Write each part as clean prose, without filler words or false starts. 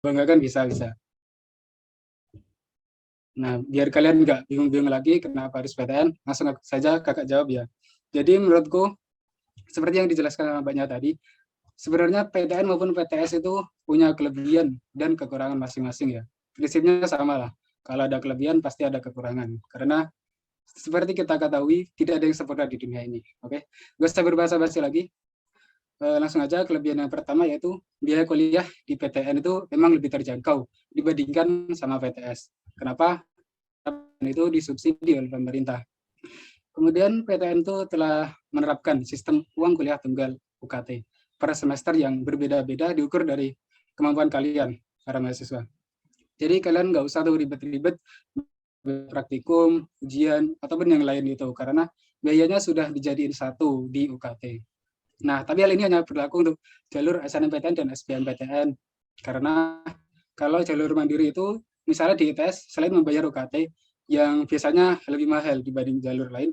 banggakan bisa. Nah, biar kalian nggak bingung-bingung lagi kenapa harus PTN, langsung saja kakak jawab ya. Jadi menurutku, seperti yang dijelaskan sama Mbaknya tadi, sebenarnya PTN maupun PTS itu punya kelebihan dan kekurangan masing-masing ya. Prinsipnya sama lah. Kalau ada kelebihan pasti ada kekurangan. Karena seperti kita ketahui, tidak ada yang sempurna di dunia ini. Oke, gak usah berbahasa-basi lagi. Langsung aja kelebihan yang pertama yaitu biaya kuliah di PTN itu memang lebih terjangkau dibandingkan sama PTS. Kenapa? Karena itu disubsidi oleh pemerintah. Kemudian PTN itu telah menerapkan sistem uang kuliah tunggal UKT per semester yang berbeda-beda diukur dari kemampuan kalian para mahasiswa. Jadi kalian nggak usah tuh ribet-ribet praktikum, ujian, ataupun yang lain itu karena biayanya sudah dijadiin satu di UKT. Nah, tapi hal ini hanya berlaku untuk jalur SNMPTN dan SBMPTN karena kalau jalur mandiri itu misalnya di ITS selain membayar UKT yang biasanya lebih mahal dibanding jalur lain,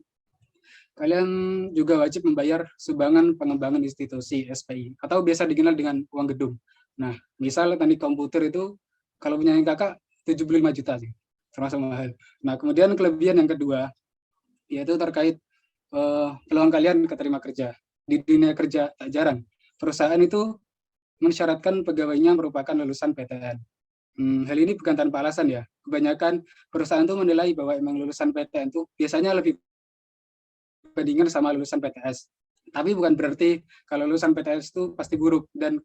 kalian juga wajib membayar sumbangan pengembangan institusi SPI atau biasa dikenal dengan uang gedung. Nah, misal teknik komputer itu kalau punya kakak 75 juta sih, termasuk mahal. Nah, kemudian kelebihan yang kedua yaitu terkait peluang kalian keterima kerja. Di dunia kerja tak jarang perusahaan itu mensyaratkan pegawainya merupakan lulusan PTN. Hal ini bukan tanpa alasan ya. Kebanyakan perusahaan itu menilai bahwa emang lulusan PTN itu biasanya lebih bandingkan sama lulusan PTS. Tapi bukan berarti kalau lulusan PTS itu pasti buruk dan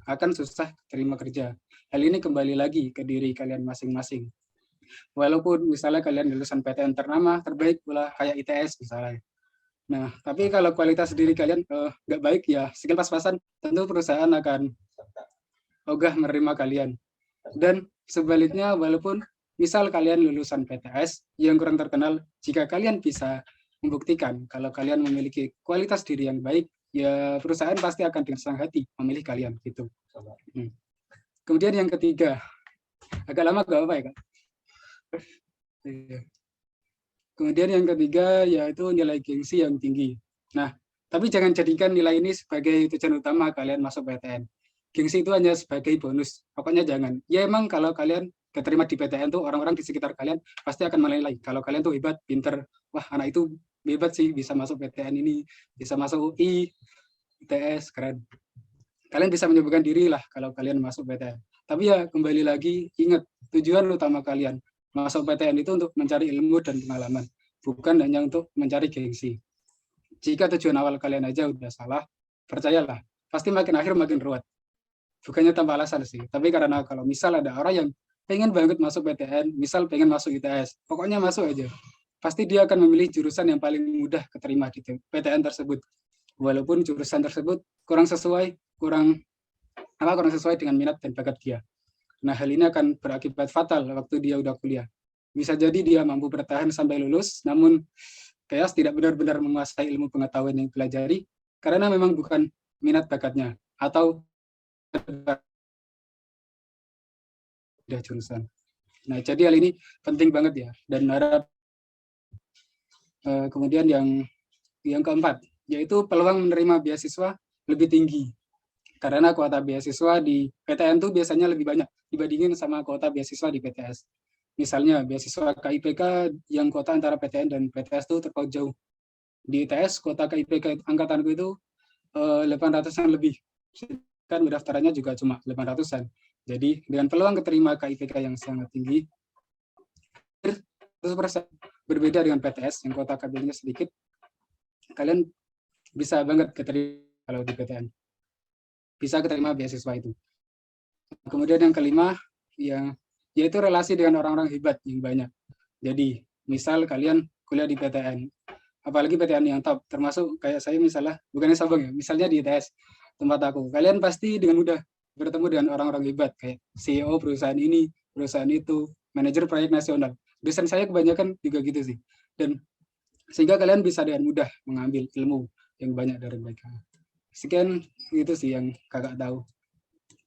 akan susah terima kerja. Hal ini kembali lagi ke diri kalian masing-masing. Walaupun misalnya kalian lulusan PTN ternama, terbaik pula kayak ITS misalnya. Nah, tapi kalau kualitas diri kalian nggak baik ya, skill pas-pasan, tentu perusahaan akan ogah menerima kalian. Dan sebaliknya, walaupun misal kalian lulusan PTS yang kurang terkenal, jika kalian bisa membuktikan kalau kalian memiliki kualitas diri yang baik, ya perusahaan pasti akan dengan senang hati memilih kalian gitu. Kemudian yang ketiga, agak lama gak apa ya kak? Kemudian yang ketiga yaitu nilai gengsi yang tinggi. Nah, tapi jangan jadikan nilai ini sebagai tujuan utama kalian masuk PTN. Gengsi itu hanya sebagai bonus. Pokoknya jangan. Ya emang kalau kalian keterima di PTN tuh orang-orang di sekitar kalian pasti akan menilai kalau kalian tuh hebat, pinter. Wah, anak itu hebat sih bisa masuk PTN ini, bisa masuk UI, ITS, keren. Kalian bisa menyembuhkan diri lah kalau kalian masuk PTN. Tapi ya kembali lagi ingat tujuan utama kalian masuk PTN itu untuk mencari ilmu dan pengalaman, bukan hanya untuk mencari gengsi. Jika tujuan awal kalian aja udah salah, percayalah, pasti makin akhir makin ruwet. Bukannya tanpa alasan sih, tapi karena kalau misal ada orang yang pengen banget masuk PTN, misal pengen masuk ITS, pokoknya masuk aja. Pasti dia akan memilih jurusan yang paling mudah keterima di PTN tersebut. Walaupun jurusan tersebut kurang sesuai, kurang sesuai dengan minat dan bakat dia. Nah, hal ini akan berakibat fatal waktu dia udah kuliah. Bisa jadi dia mampu bertahan sampai lulus, namun chaos tidak benar-benar menguasai ilmu pengetahuan yang dipelajari karena memang bukan minat bakatnya atau udah jurusan. Nah, jadi hal ini penting banget ya dan harap kemudian yang keempat yaitu peluang menerima beasiswa lebih tinggi karena kuota beasiswa di PTN itu biasanya lebih banyak dibandingin sama kuota beasiswa di PTS. Misalnya beasiswa KIPK yang kuota antara PTN dan PTS itu terpaut jauh. Di ITS kuota KIPK angkatanku itu 800-an lebih. Kan pendaftarannya juga cuma 800-an. Jadi dengan peluang keterima KIPK yang sangat tinggi, 100% berbeda dengan PTS yang kuota KIPK-nya sedikit, kalian bisa banget keterima kalau di PTN. Bisa keterima beasiswa itu. Kemudian yang kelima, yaitu relasi dengan orang-orang hebat yang banyak. Jadi, misal kalian kuliah di PTN, apalagi PTN yang top, termasuk kayak saya misalnya, bukannya sombong ya, misalnya di ITS, tempat aku, kalian pasti dengan mudah bertemu dengan orang-orang hebat, kayak CEO perusahaan ini, perusahaan itu, manajer proyek nasional. Dosen saya kebanyakan juga gitu sih. Dan sehingga kalian bisa dengan mudah mengambil ilmu yang banyak dari mereka. Sekian itu sih yang kakak tahu.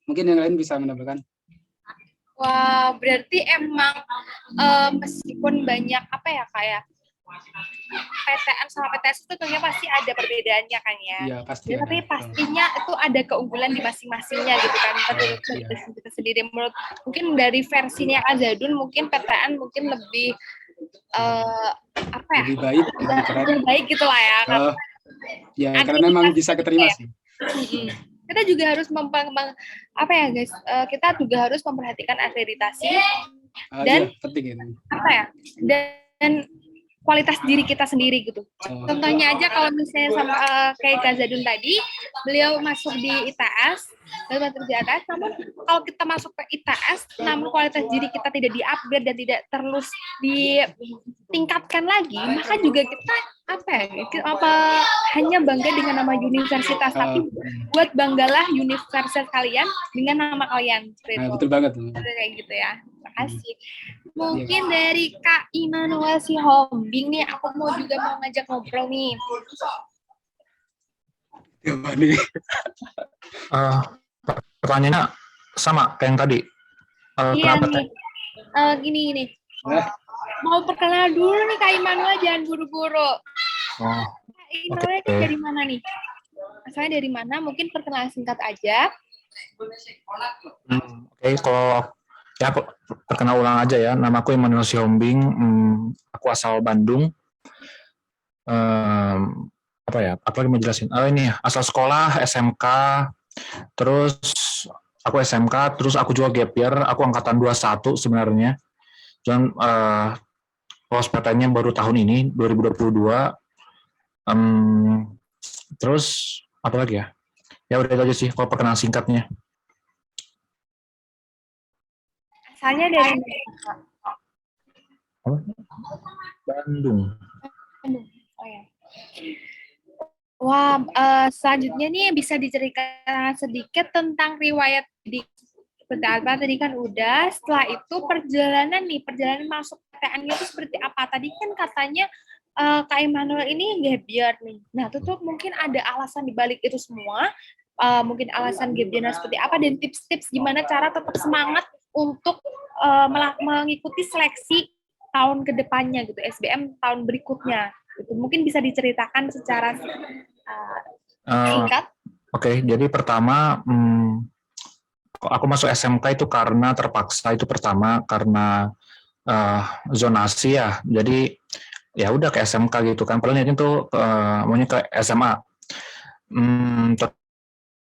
Mungkin yang lain bisa menambahkan. Wah, berarti emang meskipun banyak apa ya kayak PTN sama PTS itu tentunya pasti ada perbedaannya kan ya. Iya, pasti Ya, ada. tapi pastinya itu ada keunggulan di masing-masingnya gitu kan. Menurut Iya. kita sendiri, menurut mungkin dari versinya Azadun mungkin PTN mungkin lebih apa ya? Lebih baik, lebih keren. Lebih baik gitu lah ya. Ya, karena memang bisa keterima sih. Kita juga harus apa ya guys? Kita juga harus memperhatikan akreditasi dan iya, penting ini. apa ya? Dan kualitas diri kita sendiri gitu. Contohnya aja kalau misalnya sama kayak Kazadun tadi, beliau masuk di ITS, namun kalau kita masuk ke ITS, namun kualitas diri kita tidak di-upgrade dan tidak terus ditingkatkan lagi, maka juga kita hanya bangga dengan nama universitas, tapi buat banggalah universitas kalian dengan nama kalian. Betul banget. Kayak gitu ya. Makasih. Mungkin dari Kak Immanuel Sihombing nih, aku juga mau ngajak ngobrol nih. Pertanyaannya sama kayak yang tadi. Iya nih. Gini. Mau perkenalan dulu nih Kak Immanuel, jangan buru-buru. Kak Immanuel dari mana nih? Asalnya dari mana? Mungkin perkenalan singkat aja. Oke, kalau ya perkenal ulang aja ya. Nama aku Immanuel Sihombing. Aku asal Bandung. Apa ya? Apa lagi mau jelasin? Ini asal sekolah SMK. Terus aku SMK. Terus aku juga gap year. Aku angkatan 21 sebenarnya. Dan lolos PTN-nya baru tahun ini 2022. Terus apa lagi ya? Ya udah itu aja sih kalau perkenalan singkatnya. Asalnya dari Bandung. Oh ya. Wah, selanjutnya nih bisa diceritakan sedikit tentang riwayat di seperti apa tadi kan udah. Setelah itu perjalanan masuk PTN-nya itu seperti apa? Tadi kan katanya Kak Immanuel ini gap year nih. Nah, itu tuh mungkin ada alasan dibalik itu semua. Mungkin alasan gap year seperti apa dan tips-tips gimana cara tetap semangat untuk mengikuti seleksi tahun kedepannya gitu, SBM tahun berikutnya. Gitu. Mungkin bisa diceritakan secara singkat. Oke, jadi pertama aku masuk SMK itu karena terpaksa, itu pertama karena zonasi ya. Jadi ya udah ke SMK gitu kan. Padahal niatnya tuh maunya ke SMA.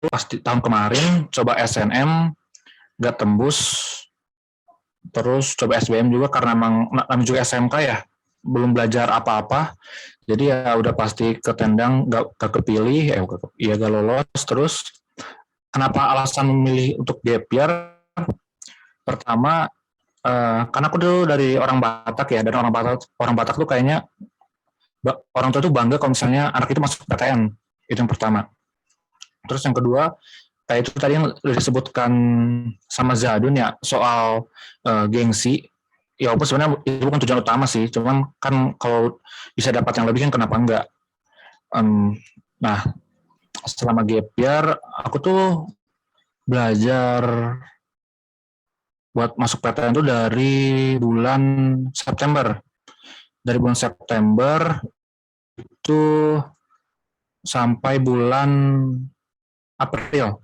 Pasti tahun kemarin coba SNM nggak tembus. Terus coba SBM juga karena namanya juga SMK ya, belum belajar apa-apa. Jadi ya udah pasti ketendang, nggak kepilih, ya gak lolos. Terus kenapa alasan memilih untuk gap year? Pertama, karena aku dulu dari orang Batak ya, dan orang Batak tuh kayaknya orang tua tuh bangga kalau misalnya anak itu masuk PTN, itu yang pertama. Terus yang kedua, kayak itu tadi yang disebutkan sama Zadun ya, soal gengsi. Ya walaupun sebenarnya itu bukan tujuan utama sih, cuman kan kalau bisa dapat yang lebih kan kenapa enggak. Nah, selama gap year, aku tuh belajar buat masuk PTN itu dari bulan September. Dari bulan September itu sampai bulan April.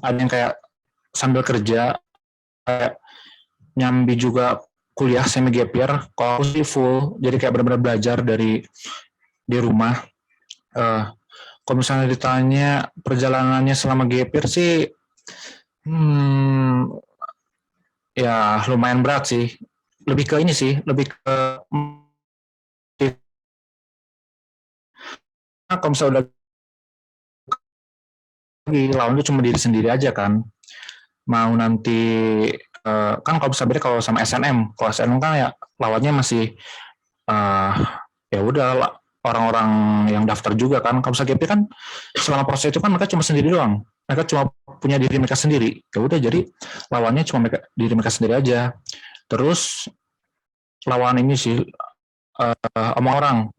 Ada yang kayak sambil kerja, kayak nyambi juga kuliah semi gap year. Kalau aku sih full, jadi kayak benar-benar belajar di rumah. Kalau misalnya ditanya perjalanannya selama gap year sih, ya lumayan berat sih. Lebih ke ini sih, lebih ke kalau misalnya udah lawan itu cuma diri sendiri aja kan. Mau nanti kan kalau bisa beda kalau sama SNM. Kalau SNM kan ya lawannya masih ya udah orang-orang yang daftar juga kan. Kalau misalnya GP kan selama proses itu kan mereka cuma sendiri doang. Mereka cuma punya diri mereka sendiri. Ya udah jadi lawannya cuma diri mereka sendiri aja. Terus lawan ini sih omong orang.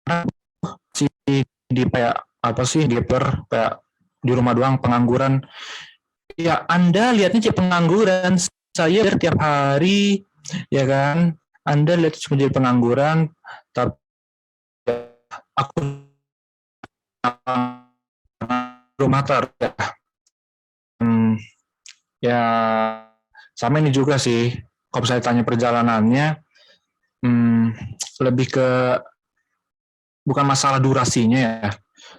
Karena si di kayak apa sih gap year kayak di rumah doang pengangguran. Ya Anda lihatnya cuma pengangguran, saya tiap hari ya kan. Anda lihat cuma jadi pengangguran, tapi aku rumah ya. Ya sama ini juga sih. Kalau saya tanya perjalanannya, lebih ke bukan masalah durasinya ya,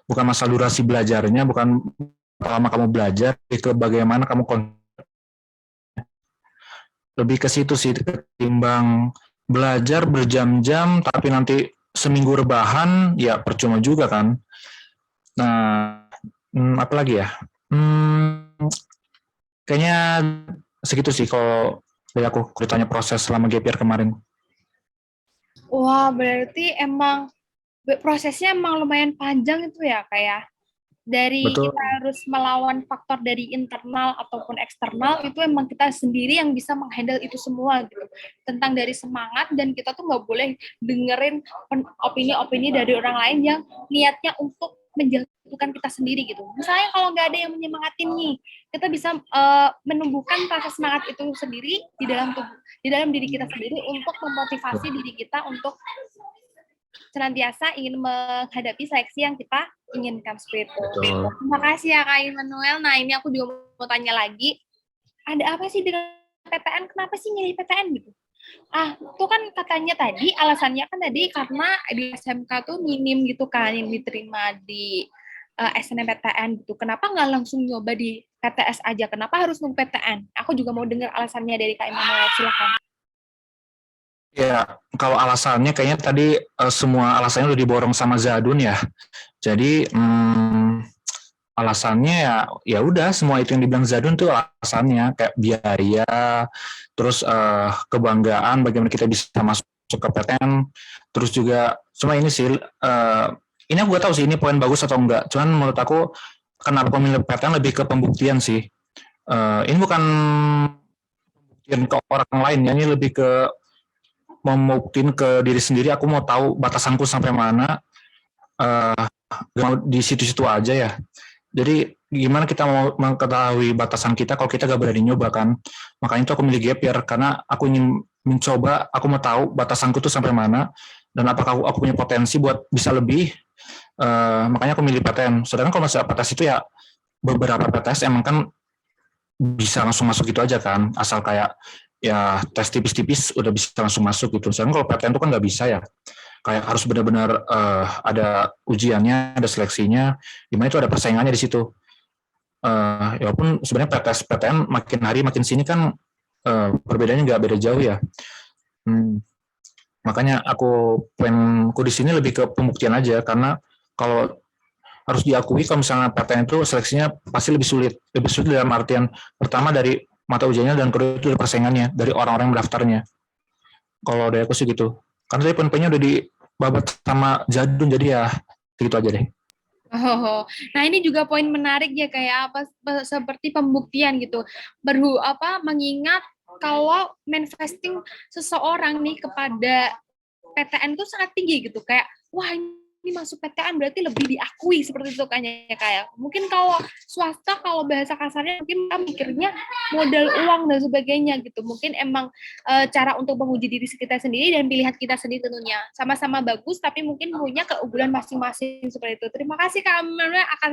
bukan masalah durasi belajarnya, bukan lama kamu belajar, itu bagaimana kamu lebih ke situ sih, ketimbang belajar berjam-jam tapi nanti seminggu rebahan ya percuma juga kan. Nah, apa lagi ya? Kayaknya segitu sih kalau dari aku tanya proses selama gap year kemarin. Wah, berarti emang prosesnya emang lumayan panjang itu ya, kayak dari Betul. kita harus melawan faktor dari internal ataupun eksternal, itu emang kita sendiri yang bisa menghandle itu semua gitu. Tentang dari semangat, dan kita tuh nggak boleh dengerin opini-opini dari orang lain yang niatnya untuk menjatuhkan kita sendiri gitu. Misalnya kalau nggak ada yang menyemangatin nih, kita bisa menumbuhkan rasa semangat itu sendiri di dalam diri kita sendiri untuk memotivasi diri kita untuk senantiasa ingin menghadapi seleksi yang kita inginkan seperti itu. Betul. Terima kasih ya Kak Immanuel. Nah ini aku juga mau tanya lagi, ada apa sih dengan PTN? Kenapa sih milih PTN gitu? Itu kan katanya tadi alasannya kan tadi karena di SMK tuh minim gitu kan yang diterima di SNMPTN gitu. Kenapa nggak langsung nyoba di PTS aja? Kenapa harus nunggu PTN? Aku juga mau dengar alasannya dari Kak Immanuel. Silakan. Ya, kalau alasannya kayaknya tadi semua alasannya udah diborong sama Zadun ya. Jadi alasannya ya udah semua itu yang dibilang Zadun tuh alasannya kayak biaya, terus kebanggaan bagaimana kita bisa masuk ke PTN, terus juga cuma ini sih ini aku gak tahu sih ini poin bagus atau enggak. Cuman menurut aku kenapa pemilih PTN lebih ke pembuktian sih. Ini bukan pembuktian ke orang lain ya, ini lebih ke membuktiin ke diri sendiri, aku mau tahu batasanku sampai mana, di situ-situ aja ya. Jadi gimana kita mau mengetahui batasan kita kalau kita gak berani nyoba kan. Makanya itu aku milih gap year, karena aku ingin mencoba, aku mau tahu batasanku tuh sampai mana, dan apakah aku punya potensi buat bisa lebih. Makanya aku milih PTN. Sedangkan kalau masalah PTS itu ya, beberapa PTS emang kan bisa langsung masuk gitu aja kan, asal kayak ya tes tipis-tipis udah bisa langsung masuk gitu. Sedangkan kalau PTN itu kan nggak bisa ya, kayak harus benar-benar ada ujiannya, ada seleksinya, dimana itu ada persaingannya di situ. Ya walaupun sebenarnya PTN makin hari makin sini kan perbedaannya nggak beda jauh ya. Makanya poinku di sini lebih ke pembuktian aja, karena kalau harus diakui kalau misalnya PTN itu seleksinya pasti lebih sulit dalam artian pertama dari mata ujiannya, dan kedua itu dari persaingannya dari orang-orang yang mendaftarnya. Kalau dari aku sih gitu, karena tadi poin-poinnya udah dibabat sama Zadun, jadi ya gitu aja deh. Oh, nah ini juga poin menarik ya, kayak apa seperti pembuktian gitu. Mengingat kalau manifesting seseorang nih kepada PTN itu sangat tinggi gitu, kayak wah ini masuk PTN berarti lebih diakui seperti itu kayaknya. Kayak mungkin kalau swasta, kalau bahasa kasarnya mungkin kita mikirnya modal uang dan sebagainya gitu. Mungkin emang cara untuk menguji diri kita sendiri dan pilihan kita sendiri tentunya sama-sama bagus, tapi mungkin punya keunggulan masing-masing seperti itu. Terima kasih Kak Amanda akan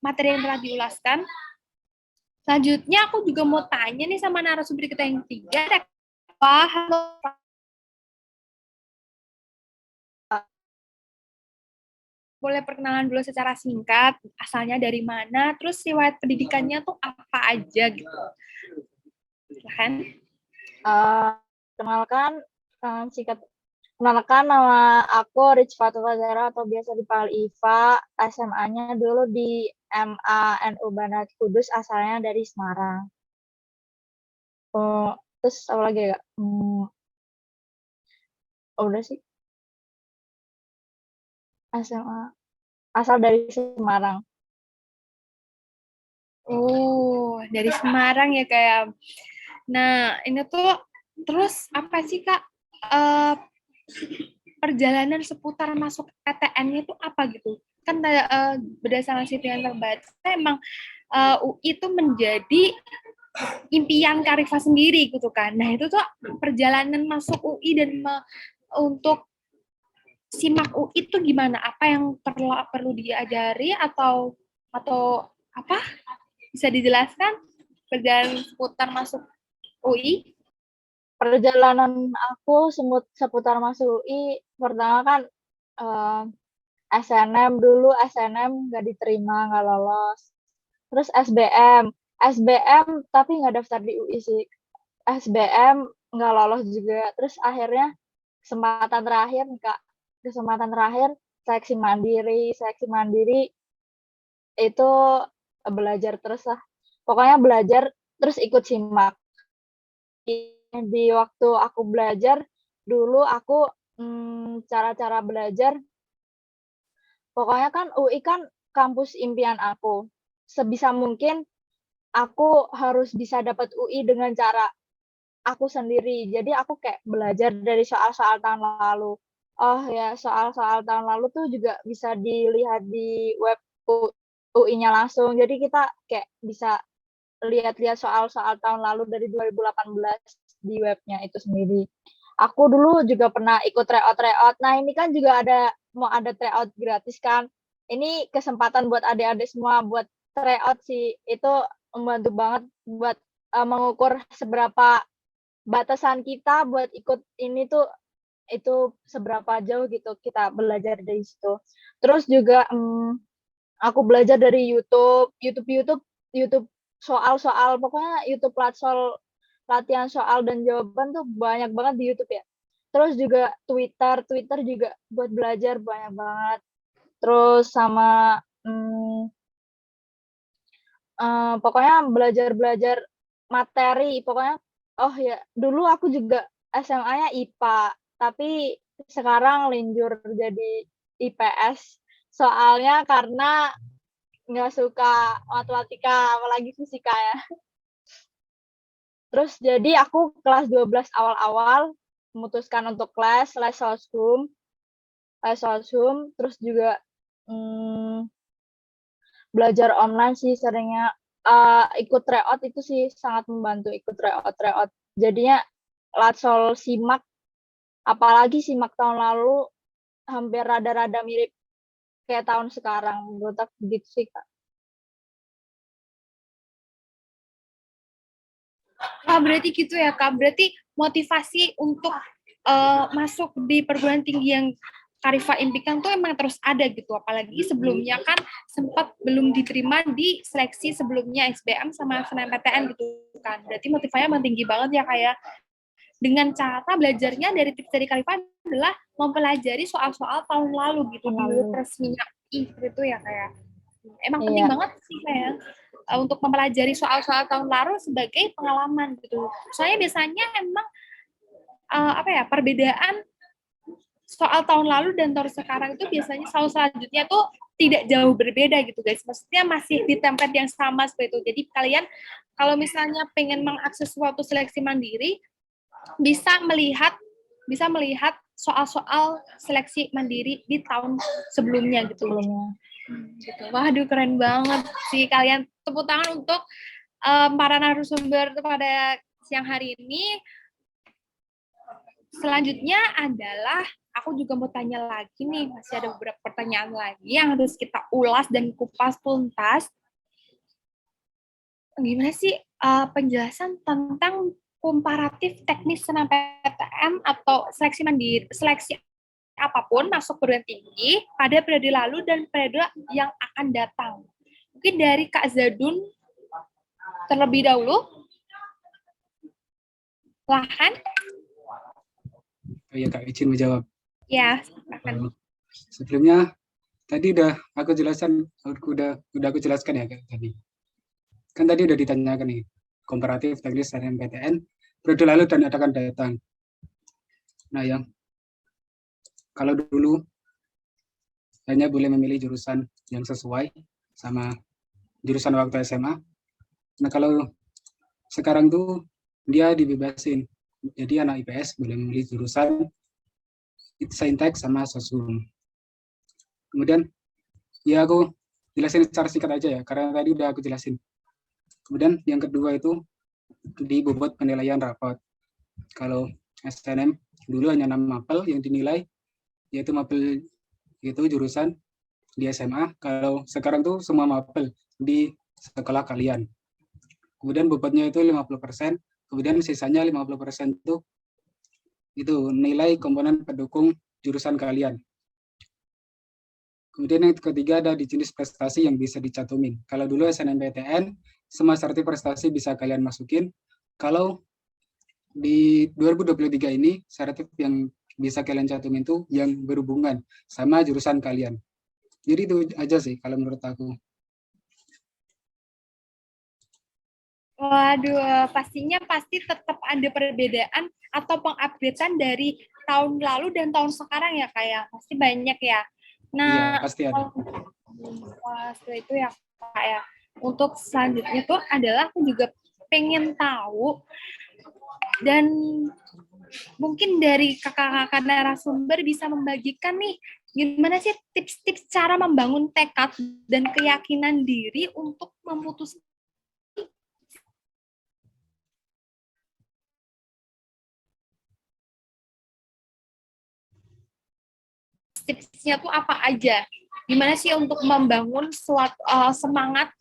materi yang telah diulaskan. Selanjutnya aku juga mau tanya nih sama narasumber kita yang ketiga. Halo. Boleh perkenalan dulu secara singkat, asalnya dari mana, terus riwayat pendidikannya tuh apa aja gitu. Silahkan. Kenalkan nama aku Rich Fatufazara atau biasa dipanggil Iva. SMA-nya dulu di MANU Bandar Kudus, asalnya dari Semarang. Terus apa lagi ya? Udah sih. SMA asal dari Semarang. Oh, dari Semarang ya kayak. Nah, ini tuh terus apa sih Kak? perjalanan seputar masuk PTN itu apa gitu. Kan berdasarkan situ yang terbaca, emang UI itu menjadi impian Karifa sendiri gitu kan. Nah itu tuh perjalanan masuk UI dan untuk simak UI itu gimana? Apa yang perlu diajari atau apa? Bisa dijelaskan perjalanan seputar masuk UI? Perjalanan aku seputar masuk UI, pertama kan SNM dulu, SNM nggak diterima, nggak lolos. Terus SBM tapi nggak daftar di UI sih. SBM nggak lolos juga. Terus akhirnya kesempatan terakhir seleksi mandiri itu belajar terus lah. Pokoknya belajar terus ikut simak. Di waktu aku belajar dulu aku cara-cara belajar, pokoknya kan UI kan kampus impian aku. Sebisa mungkin aku harus bisa dapat UI dengan cara aku sendiri. Jadi aku kayak belajar dari soal-soal tahun lalu. Oh ya, soal-soal tahun lalu tuh juga bisa dilihat di web UI-nya langsung. Jadi kita kayak bisa lihat-lihat soal-soal tahun lalu dari 2018 di webnya itu sendiri. Aku dulu juga pernah ikut tryout. Nah ini kan juga mau ada tryout gratis kan. Ini kesempatan buat adik-adik semua buat tryout sih. Itu membantu banget buat mengukur seberapa batasan kita buat ikut ini tuh itu seberapa jauh gitu kita belajar dari situ. Terus juga aku belajar dari YouTube soal-soal, pokoknya YouTube latihan soal dan jawaban tuh banyak banget di YouTube ya. Terus juga Twitter juga buat belajar banyak banget. Terus sama pokoknya belajar materi, pokoknya oh ya dulu aku juga SMA-nya IPA, tapi sekarang linjur jadi IPS. Soalnya karena nggak suka matematika, apalagi fisika ya. Terus jadi aku kelas 12 awal-awal memutuskan untuk les sosum, terus juga belajar online sih seringnya. Ikut tryout itu sih sangat membantu, ikut tryout. Jadinya latsol simak, apalagi simak tahun lalu hampir rada-rada mirip kayak tahun sekarang, menurut aku gitu sih Kak. Berarti gitu ya Kak, berarti motivasi untuk masuk di perguruan tinggi yang Karifa impikan tuh emang terus ada gitu, apalagi sebelumnya kan sempat belum diterima di seleksi sebelumnya SBM sama SNMPTN gitu kan, berarti motivasinya emang tinggi banget ya kayak dengan cara belajarnya dari tips dari Karifa adalah mempelajari soal-soal tahun lalu gitu di web resminya gitu ya kayak emang penting banget sih kayak untuk mempelajari soal-soal tahun lalu sebagai pengalaman gitu. Soalnya biasanya emang perbedaan soal tahun lalu dan tahun sekarang itu biasanya soal selanjutnya tuh tidak jauh berbeda gitu guys. Maksudnya masih di template yang sama seperti itu. Jadi kalian kalau misalnya pengen mengakses suatu seleksi mandiri bisa melihat soal-soal seleksi mandiri di tahun sebelumnya gitu. Gitu. Waduh keren banget sih kalian. Tepuk tangan untuk para narasumber pada siang hari ini. Selanjutnya adalah aku juga mau tanya lagi nih, masih ada beberapa pertanyaan lagi yang harus kita ulas dan kupas tuntas. Gimana sih penjelasan tentang komparatif teknis SNMPTN atau seleksi mandiri, seleksi apapun masuk perguruan tinggi pada periode lalu dan periode yang akan datang. Mungkin dari Kak Zadun terlebih dahulu. Silahkan. Oh iya Kak, izin menjawab. Ya, silakan. Sebelumnya tadi udah aku jelaskan ya Kak tadi. Kan tadi udah ditanyakan nih komparatif teknis SNMPTN periode lalu dan akan datang. Nah, yang kalau dulu hanya boleh memilih jurusan yang sesuai sama jurusan waktu SMA. Nah, kalau sekarang tuh dia dibebasin. Jadi anak IPS boleh memilih jurusan saintek sama sosum. Kemudian ya aku jelasin secara singkat aja ya, karena tadi udah aku jelasin. Kemudian yang kedua itu di bobot penilaian rapot. Kalau SNM dulu hanya 6 mapel yang dinilai, yaitu mapel itu jurusan di SMA. Kalau sekarang tuh semua mapel di sekolah kalian. Kemudian bobotnya itu 50%, kemudian sisanya 50% itu nilai komponen pendukung jurusan kalian. Kemudian yang ketiga ada di jenis prestasi yang bisa dicantumin. Kalau dulu SNMPTN, semua sertif prestasi bisa kalian masukin. Kalau di 2023 ini, sertif yang bisa kalian cantumin itu yang berhubungan sama jurusan kalian. Jadi itu aja sih kalau menurut aku. Waduh, pastinya pasti tetap ada perbedaan atau pengupdatean dari tahun lalu dan tahun sekarang ya, kayak pasti banyak ya. Iya, Nah, pasti ada. wah, setelah itu ya Kak ya. Untuk selanjutnya tuh adalah aku juga pengen tahu dan mungkin dari kakak-kakak narasumber bisa membagikan nih gimana sih tips-tips cara membangun tekad dan keyakinan diri untuk memutuskan tipsnya tuh apa aja? Gimana sih untuk membangun suatu semangat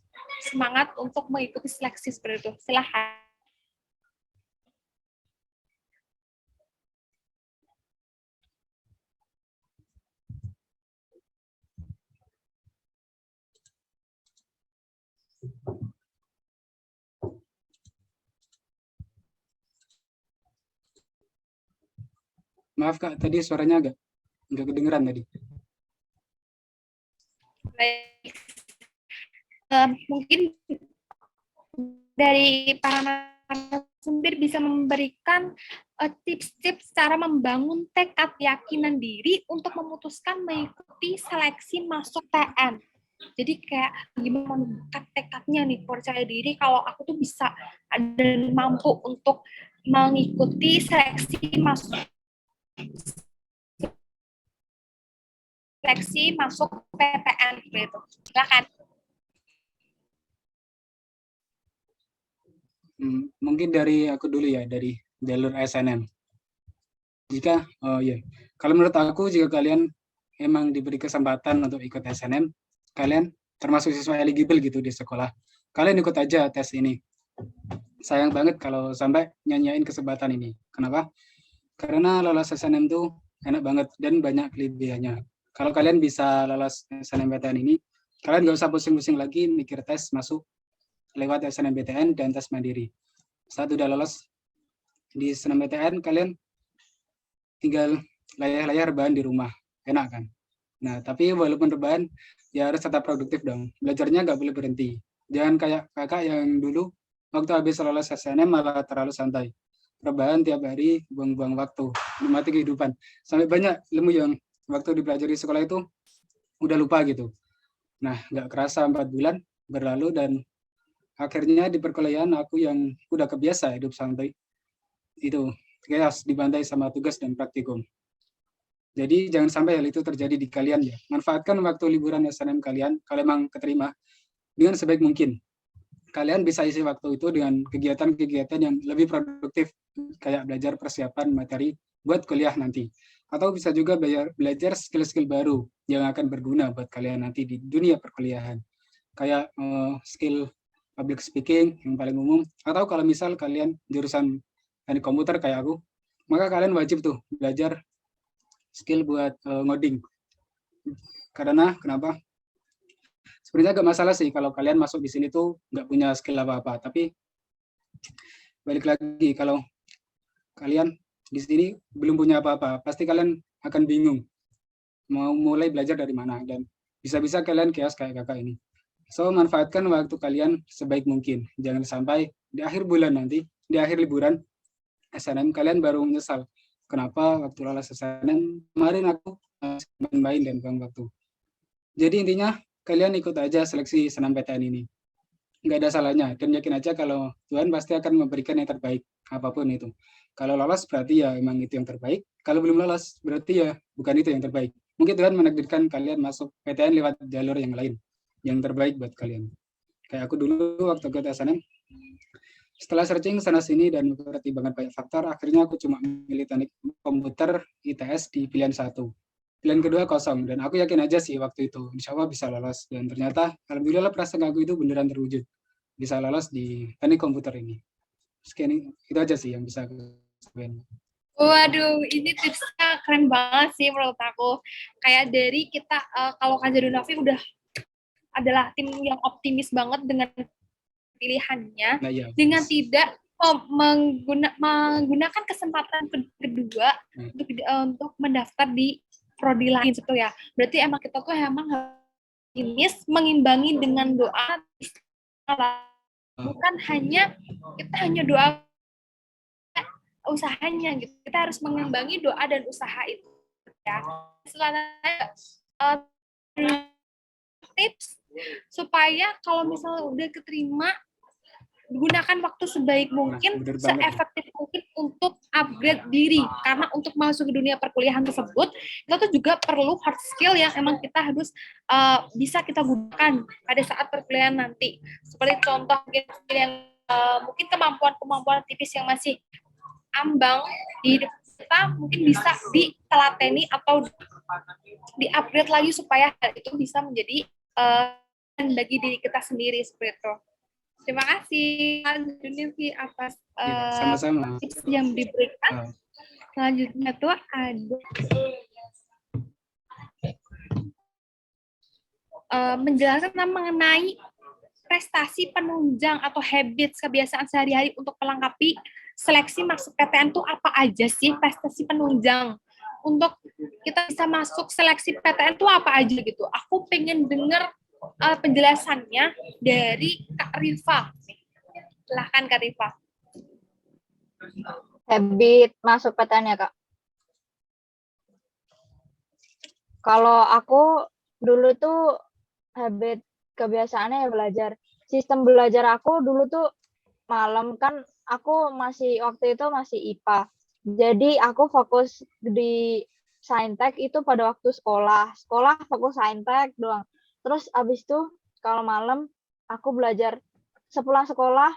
untuk mengikuti seleksi seperti itu? Silahkan. Maaf Kak, tadi suaranya nggak kedengeran tadi. Baik. Mungkin dari para narasumber bisa memberikan tips-tips cara membangun tekad keyakinan diri untuk memutuskan mengikuti seleksi masuk TN. Jadi kayak gimana membuka tekadnya nih, percaya diri kalau aku tuh bisa dan mampu untuk mengikuti seleksi masuk PTN gitu. Silakan. Mungkin dari aku dulu ya, dari jalur SNM. Kalau menurut aku jika kalian emang diberi kesempatan untuk ikut SNM, kalian termasuk siswa eligible gitu di sekolah, kalian ikut aja tes ini. Sayang banget kalau sampai nyanyain kesempatan ini. Kenapa? Karena lolos SNM tuh enak banget dan banyak kelebihannya. Kalau kalian bisa lolos SNMPTN ini, kalian nggak usah pusing-pusing lagi mikir tes masuk lewat SNMPTN dan tes mandiri. Saat udah lolos di SNMPTN, kalian tinggal layar-layar rebahan di rumah, enak kan? Nah, tapi walaupun rebahan, ya harus tetap produktif dong. Belajarnya nggak boleh berhenti. Jangan kayak kakak yang dulu, waktu habis lolos SNM malah terlalu santai. Rebahan tiap hari, buang-buang waktu, menikmati kehidupan. Sampai banyak ilmu yang waktu dipelajari di sekolah itu udah lupa gitu. Nah, nggak kerasa 4 bulan berlalu dan akhirnya di perkuliahan aku yang udah kebiasa hidup santai, itu chaos dibantai sama tugas dan praktikum. Jadi jangan sampai hal itu terjadi di kalian ya. Manfaatkan waktu liburan SNM kalian, kalau memang keterima, dengan sebaik mungkin. Kalian bisa isi waktu itu dengan kegiatan-kegiatan yang lebih produktif, kayak belajar persiapan materi buat kuliah nanti. Atau bisa juga belajar skill-skill baru yang akan berguna buat kalian nanti di dunia perkuliahan. Kayak skill public speaking yang paling umum. Atau kalau misal kalian jurusan teknik komputer kayak aku, maka kalian wajib tuh belajar skill buat ngoding. Karena kenapa? Sebenarnya agak masalah sih kalau kalian masuk di sini tuh nggak punya skill apa-apa. Tapi balik lagi, kalau kalian di sini belum punya apa-apa, pasti kalian akan bingung mau mulai belajar dari mana, dan bisa-bisa kalian chaos kayak kakak ini. So, manfaatkan waktu kalian sebaik mungkin. Jangan sampai di akhir bulan nanti, di akhir liburan SNM, kalian baru menyesal. Kenapa waktu lolos SNM, kemarin aku main-main dan buang waktu. Jadi intinya, kalian ikut aja seleksi SNMPTN ini. nggak ada salahnya, dan yakin aja kalau Tuhan pasti akan memberikan yang terbaik apapun itu. Kalau lolos berarti ya emang itu yang terbaik, kalau belum lolos berarti ya bukan itu yang terbaik. Mungkin Tuhan menakdirkan kalian masuk PTN lewat jalur yang lain yang terbaik buat kalian. Kayak aku dulu waktu ke SNM, setelah searching sana sini dan pertimbangan banyak faktor, akhirnya aku cuma milih teknik komputer ITS di pilihan 1. Pilihan kedua kosong, dan aku yakin aja sih waktu itu, insya Allah bisa lolos. Dan ternyata, alhamdulillah perasaan aku itu beneran terwujud. Bisa lolos di teknik komputer ini. Sekian, itu aja sih yang bisa aku sampaikan. Waduh, ini tipsnya keren banget sih menurut aku. Kayak dari kita, kalau Kak Jadunafi udah adalah tim yang optimis banget dengan pilihannya, Nah, ya, dengan tidak menggunakan kesempatan kedua untuk mendaftar di prodi lain gitu ya. Berarti emang kita tuh emang optimis, mengimbangi dengan doa, bukan hanya kita hanya doa usahanya gitu. Kita harus mengimbangi doa dan usaha itu ya. Selanjutnya tips supaya kalau misalnya udah keterima, gunakan waktu sebaik mungkin, seefektif mungkin untuk upgrade diri. Karena untuk masuk ke dunia perkuliahan tersebut, kita tuh juga perlu hard skill yang emang kita harus bisa kita gunakan pada saat perkuliahan nanti. Seperti contoh mungkin kemampuan tipis yang masih ambang di hidup kita mungkin bisa ditelateni atau di-upgrade lagi supaya hal itu bisa menjadi bagi diri kita sendiri seperti itu. Terima kasih Junifi atas sama-sama tips yang diberikan. Selanjutnya tuh ada menjelaskan mengenai prestasi penunjang atau habits kebiasaan sehari-hari untuk melengkapi seleksi masuk PTN tuh apa aja sih prestasi penunjang untuk kita bisa masuk seleksi PTN tuh apa aja gitu. Aku pengen dengar penjelasannya dari Kak Rifa. Silahkan Kak Rifa. Habit masuk PTN ya Kak? Kalau aku dulu tuh habit kebiasaannya ya belajar. Sistem belajar aku dulu tuh malam, kan aku waktu itu masih IPA. Jadi aku fokus di saintek itu pada waktu sekolah. Sekolah fokus saintek doang. Terus abis itu kalau malam aku belajar pulang sekolah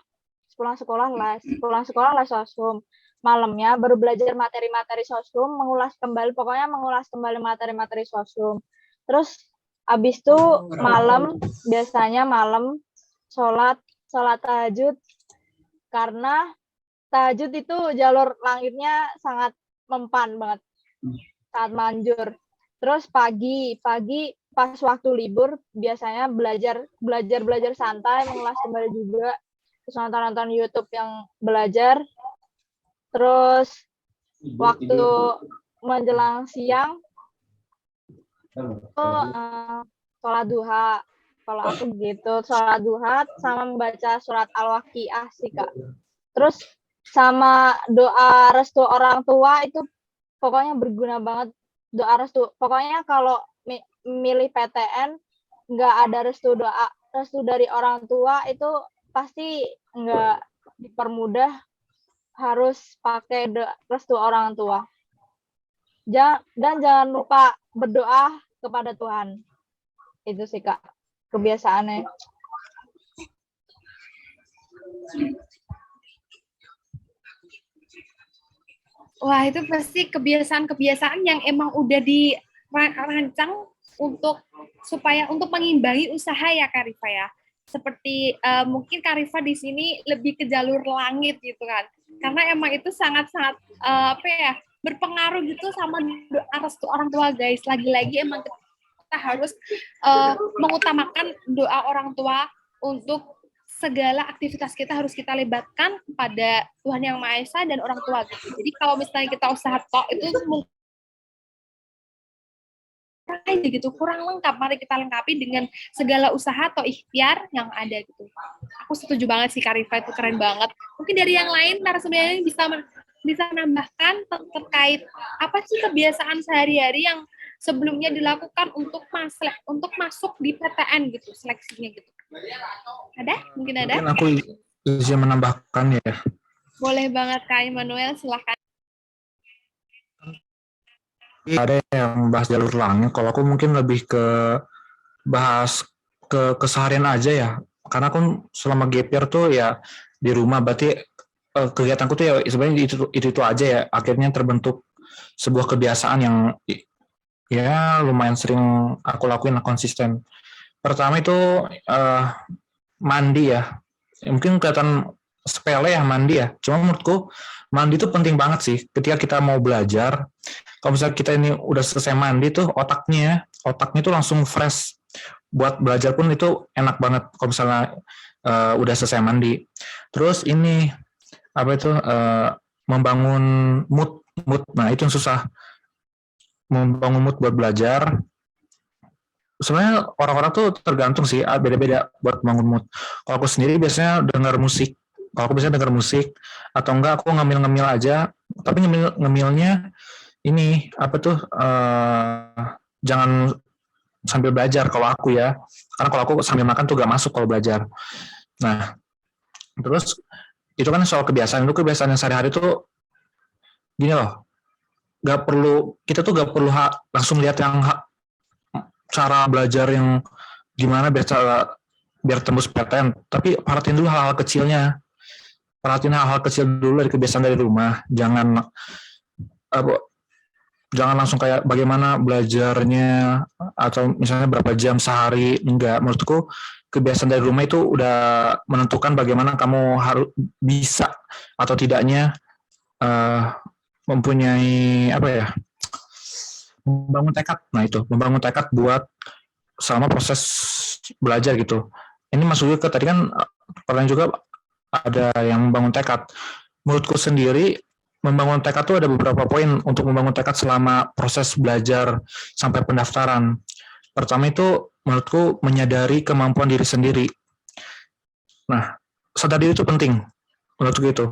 les sosum. Malamnya baru belajar materi-materi sosum, mengulas kembali materi-materi sosum. Terus abis itu biasanya malam sholat tahajud, karena tahajud itu jalur langitnya sangat mempan banget, sangat manjur. Terus pagi pas waktu libur biasanya belajar santai, mengulas kembali juga, terus nonton YouTube yang belajar. Terus waktu menjelang siang sholat duha. Kalau aku gitu, sholat duha sama membaca surat Al-Waqiah sih Kak. Terus sama doa restu orang tua itu pokoknya berguna banget, doa restu. Pokoknya kalau milih PTN nggak ada restu dari orang tua itu pasti nggak dipermudah, harus pakai restu orang tua. Dan jangan lupa berdoa kepada Tuhan. Itu sih Kak kebiasaannya. Wah, itu pasti kebiasaan-kebiasaan yang emang udah dirancang supaya untuk mengimbangi usaha ya Kak Rifa ya. Seperti mungkin Kak Rifa di sini lebih ke jalur langit gitu kan. Karena emang itu sangat-sangat berpengaruh gitu sama doa restu orang tua guys. Lagi-lagi emang kita harus mengutamakan doa orang tua untuk segala aktivitas kita harus kita libatkan kepada Tuhan Yang Maha Esa dan orang tua gitu. Jadi kalau misalnya kita usaha tok itu kurang lengkap. Mari kita lengkapi dengan segala usaha atau ikhtiar yang ada gitu. Aku setuju banget sih Kak Rifa, itu keren banget. Mungkin dari yang lain narasumber ini bisa menambahkan terkait apa sih kebiasaan sehari-hari yang sebelumnya dilakukan untuk masuk di PTN gitu, seleksinya gitu. Ada? Mungkin ada? Mungkin aku izin menambahkan ya. Boleh banget Kak Immanuel, silahkan. Ada yang bahas jalur langit. Kalau aku mungkin lebih ke bahas ke keseharian aja ya. Karena aku selama gap year tuh ya di rumah, berarti kegiatanku tuh ya sebenarnya itu aja ya. Akhirnya terbentuk sebuah kebiasaan yang ya lumayan sering aku lakuin konsisten. Pertama itu mandi ya. Mungkin kelihatan sepele ya mandi ya. Cuma menurutku mandi itu penting banget sih ketika kita mau belajar. Kalau misalnya kita ini udah selesai mandi tuh otaknya tuh langsung fresh. Buat belajar pun itu enak banget kalau misalnya udah selesai mandi. Terus ini apa itu membangun mood. Nah, itu yang susah. Membangun mood buat belajar. Sebenarnya orang-orang tuh tergantung sih, beda-beda buat membangun mood. Kalau aku sendiri biasanya dengar musik. Kalau aku biasanya dengar musik atau enggak aku ngemil-ngemil aja. Tapi ngemilnya ini apa tuh jangan sambil belajar kalau aku ya, karena kalau aku sambil makan tuh gak masuk kalau belajar. Nah, terus itu kan soal kebiasaan. Itu kebiasaan yang sehari-hari tuh gini loh, kita tuh gak perlu langsung lihat yang cara belajar yang gimana biar tembus PTN, tapi perhatiin dulu hal-hal kecilnya. Perhatiin hal-hal kecil dulu dari kebiasaan dari rumah. Jangan langsung kayak bagaimana belajarnya atau misalnya berapa jam sehari. Enggak, menurutku kebiasaan dari rumah itu udah menentukan bagaimana kamu harus bisa atau tidaknya mempunyai apa ya, membangun tekad. Nah itu, membangun tekad buat selama proses belajar gitu. Ini masuk ke tadi kan pertanyaan juga ada yang membangun tekad. Menurutku sendiri membangun tekad itu ada beberapa poin untuk membangun tekad selama proses belajar sampai pendaftaran. Pertama itu menurutku menyadari kemampuan diri sendiri. Nah, sadar diri itu penting menurutku itu.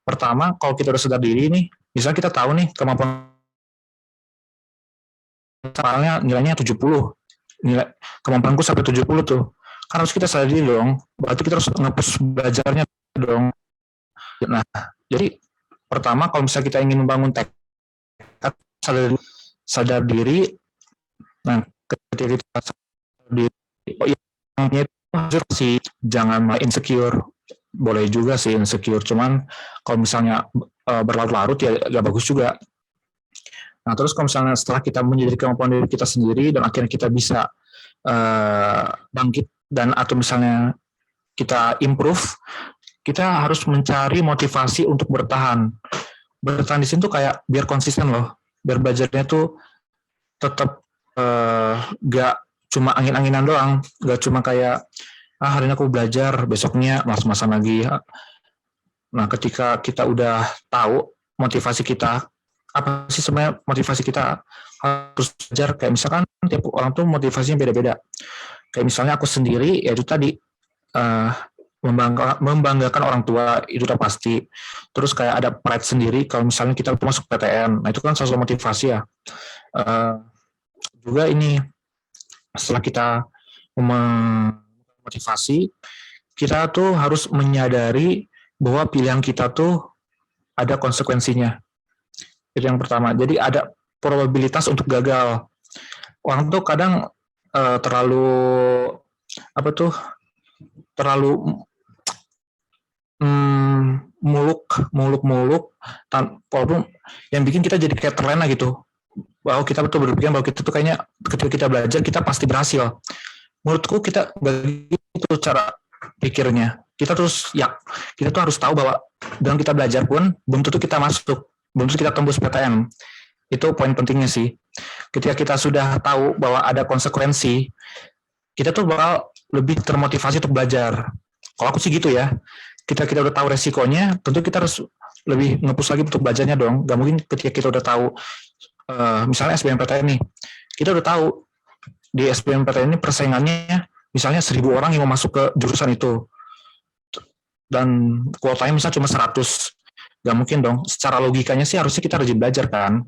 Pertama, kalau kita udah sadar diri nih, misalnya kita tahu nih kemampuan nilainya 70. Nilai kemampuanku sampai 70 tuh. Kan harus kita sadar diri dong. Berarti kita harus nge-push belajarnya dong. Nah, jadi pertama, kalau misalnya kita ingin membangun tekad, sadar diri. Nah, ketika kita sadar diri, yang itu sih jangan malah insecure. Boleh juga sih insecure, cuman kalau misalnya berlarut-larut ya gak bagus juga. Nah, terus kalau misalnya setelah kita menyadari kemampuan diri kita sendiri dan akhirnya kita bisa bangkit dan atau misalnya kita improve, kita harus mencari motivasi untuk bertahan. Bertahan di sini tuh kayak biar konsisten loh, biar belajarnya tuh tetap gak cuma angin-anginan doang, gak cuma kayak hari ini aku belajar, besoknya malas-malasan lagi. Nah, ketika kita udah tahu motivasi kita, apa sih sebenarnya motivasi kita harus belajar, kayak misalkan tiap orang tuh motivasinya beda-beda. Kayak misalnya aku sendiri, ya itu tadi, membanggakan orang tua itu udah pasti. Terus kayak ada pride sendiri kalau misalnya kita masuk PTN. Nah, itu kan salah satu motivasi ya. Juga ini setelah kita memotivasi, kita tuh harus menyadari bahwa pilihan kita tuh ada konsekuensinya. Itu yang pertama. Jadi ada probabilitas untuk gagal. Orang tuh kadang terlalu muluk, walaupun yang bikin kita jadi kayak terlena gitu, bahwa kita betul berpikir bahwa kita tuh kayaknya ketika kita belajar kita pasti berhasil. Menurutku kita begitu cara pikirnya. Kita tuh harus tahu bahwa dengan kita belajar pun belum tentu kita masuk, belum tentu kita tembus PTN. Itu poin pentingnya sih. Ketika kita sudah tahu bahwa ada konsekuensi, kita tuh bakal lebih termotivasi untuk belajar. Kalau aku sih gitu ya. Kita udah tahu resikonya, tentu kita harus lebih nge-push lagi untuk belajarnya dong. Gak mungkin ketika kita udah tahu, misalnya SBMPTN nih, kita udah tahu di SBMPTN ini persaingannya misalnya 1.000 orang yang mau masuk ke jurusan itu, dan kuotanya misalnya cuma 100, gak mungkin dong. Secara logikanya sih harusnya kita rajin belajar kan.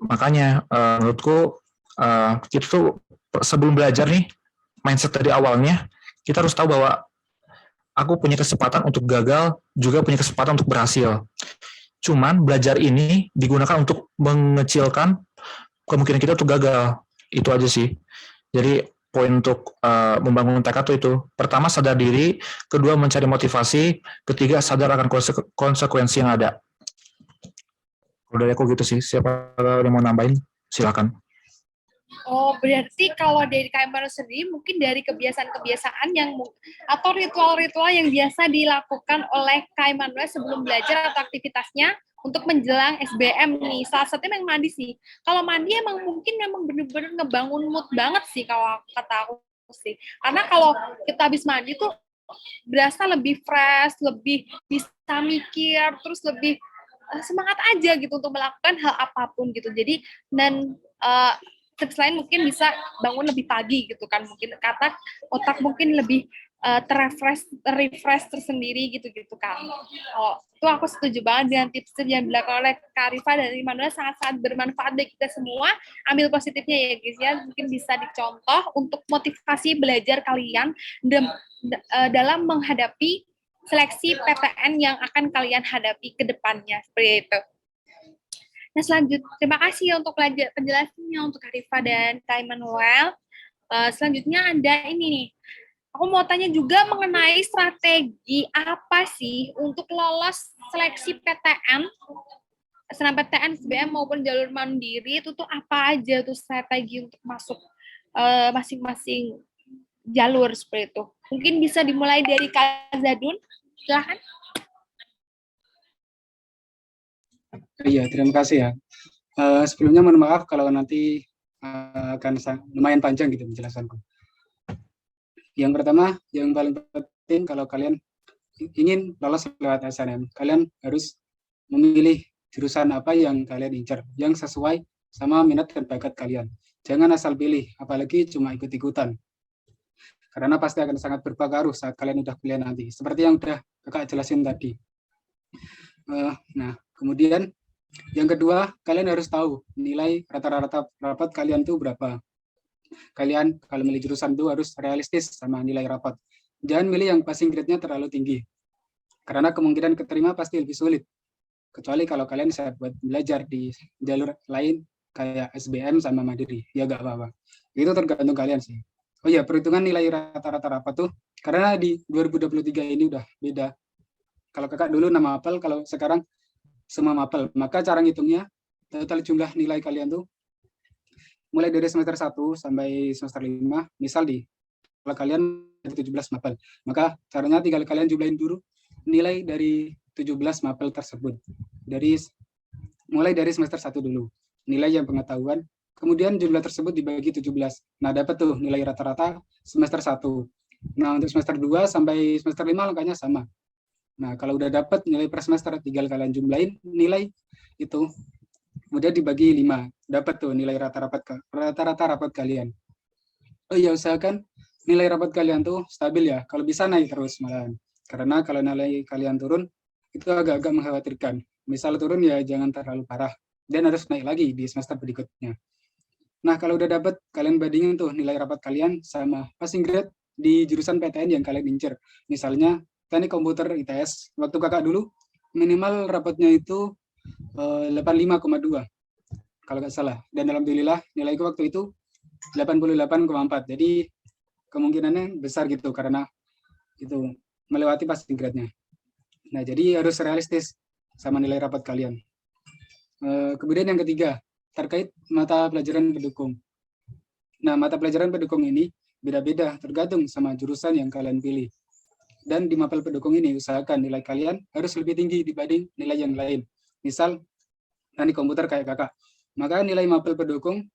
Makanya menurutku kita tuh sebelum belajar nih, mindset dari awalnya kita harus tahu bahwa aku punya kesempatan untuk gagal, juga punya kesempatan untuk berhasil. Cuman belajar ini digunakan untuk mengecilkan kemungkinan kita untuk gagal. Itu aja sih. Jadi poin untuk membangun tekad itu pertama sadar diri, kedua mencari motivasi, ketiga sadar akan konsekuensi yang ada. Kalau dari aku gitu sih. Siapa yang mau nambahin? Silakan. Oh, berarti kalau dari Kak Emmanuel sendiri mungkin dari kebiasaan-kebiasaan yang atau ritual-ritual yang biasa dilakukan oleh Kak Emmanuel sebelum belajar atau aktivitasnya untuk menjelang SBM nih. Salah satunya memang mandi sih. Kalau mandi emang mungkin memang bener-bener ngebangun mood banget sih kalau kata aku sih. Karena kalau kita habis mandi tuh berasa lebih fresh, lebih bisa mikir, terus lebih semangat aja gitu untuk melakukan hal apapun gitu. Jadi dan tips lain mungkin bisa bangun lebih pagi gitu kan, mungkin kata otak mungkin lebih refresh tersendiri gitu kan. Oh, itu aku setuju banget dengan tips yang dilakukan oleh Kak Rifa dan Immanuel, sangat-sangat bermanfaat bagi kita semua. Ambil positifnya ya guys ya, mungkin bisa dicontoh untuk motivasi belajar kalian dalam menghadapi seleksi PTN yang akan kalian hadapi ke depannya, seperti itu. Nah, selanjutnya, terima kasih untuk penjelasannya untuk Kak Rifa dan Kak Immanuel. Selanjutnya ada ini nih, aku mau tanya juga mengenai strategi apa sih untuk lolos seleksi PTN, SNMPTN, SBM maupun jalur mandiri, itu tuh apa aja tuh strategi untuk masuk masing-masing jalur seperti itu. Mungkin bisa dimulai dari Kak Zadun, silahkan. Iya, terima kasih ya. Sebelumnya mohon maaf kalau nanti akan lumayan panjang gitu penjelasanku. Yang pertama, yang paling penting kalau kalian ingin lolos lewat SNM, kalian harus memilih jurusan apa yang kalian incar, yang sesuai sama minat dan bakat kalian. Jangan asal pilih, apalagi cuma ikut-ikutan. Karena pasti akan sangat berpengaruh saat kalian udah kuliah nanti. Seperti yang udah Kakak jelasin tadi. Nah, kemudian yang kedua, kalian harus tahu nilai rata-rata rapat kalian tuh berapa. Kalian kalau milih jurusan itu harus realistis sama nilai rapat. Jangan milih yang passing grade-nya terlalu tinggi. Karena kemungkinan keterima pasti lebih sulit. Kecuali kalau kalian bisa buat belajar di jalur lain kayak SBM sama Mandiri. Ya nggak apa-apa. Itu tergantung kalian sih. Oh ya, perhitungan nilai rata-rata rapat tuh, karena di 2023 ini udah beda. Kalau kakak dulu 6 mapel, kalau sekarang semua mapel. Maka cara ngitungnya, total jumlah nilai kalian tuh, mulai dari semester 1 sampai semester 5, misal kalau kalian dari 17 mapel, maka caranya tinggal kalian jumlahin dulu nilai dari 17 mapel tersebut. Mulai dari semester 1 dulu, nilai yang pengetahuan, kemudian jumlah tersebut dibagi 17. Nah, dapat tuh nilai rata-rata semester 1. Nah, untuk semester 2 sampai semester 5 angkanya sama. Nah, kalau udah dapat nilai per semester, tinggal kalian jumlahin nilai itu, kemudian dibagi 5. Dapat tuh nilai rata-rata rapat kalian. Oh iya, usahakan nilai rapat kalian tuh stabil ya. Kalau bisa naik terus malahan. Karena kalau nilai kalian turun, itu agak-agak mengkhawatirkan. Misal turun ya jangan terlalu parah. Dan harus naik lagi di semester berikutnya. Nah, kalau udah dapat, kalian bandingin tuh nilai rapat kalian sama passing grade di jurusan PTN yang kalian incer. Misalnya, teknik komputer ITS, waktu kakak dulu, minimal rapatnya itu 85,2, kalau nggak salah. Dan alhamdulillah, nilaiku waktu itu 88,4. Jadi, kemungkinannya besar gitu, karena itu melewati passing grade-nya. Nah, jadi harus realistis sama nilai rapat kalian. Kemudian yang ketiga, terkait mata pelajaran pendukung. Nah, mata pelajaran pendukung ini beda-beda tergantung sama jurusan yang kalian pilih. Dan di mapel pendukung ini usahakan nilai kalian harus lebih tinggi dibanding nilai yang lain. Misal, teknik komputer kayak kakak. Maka nilai mapel pendukung,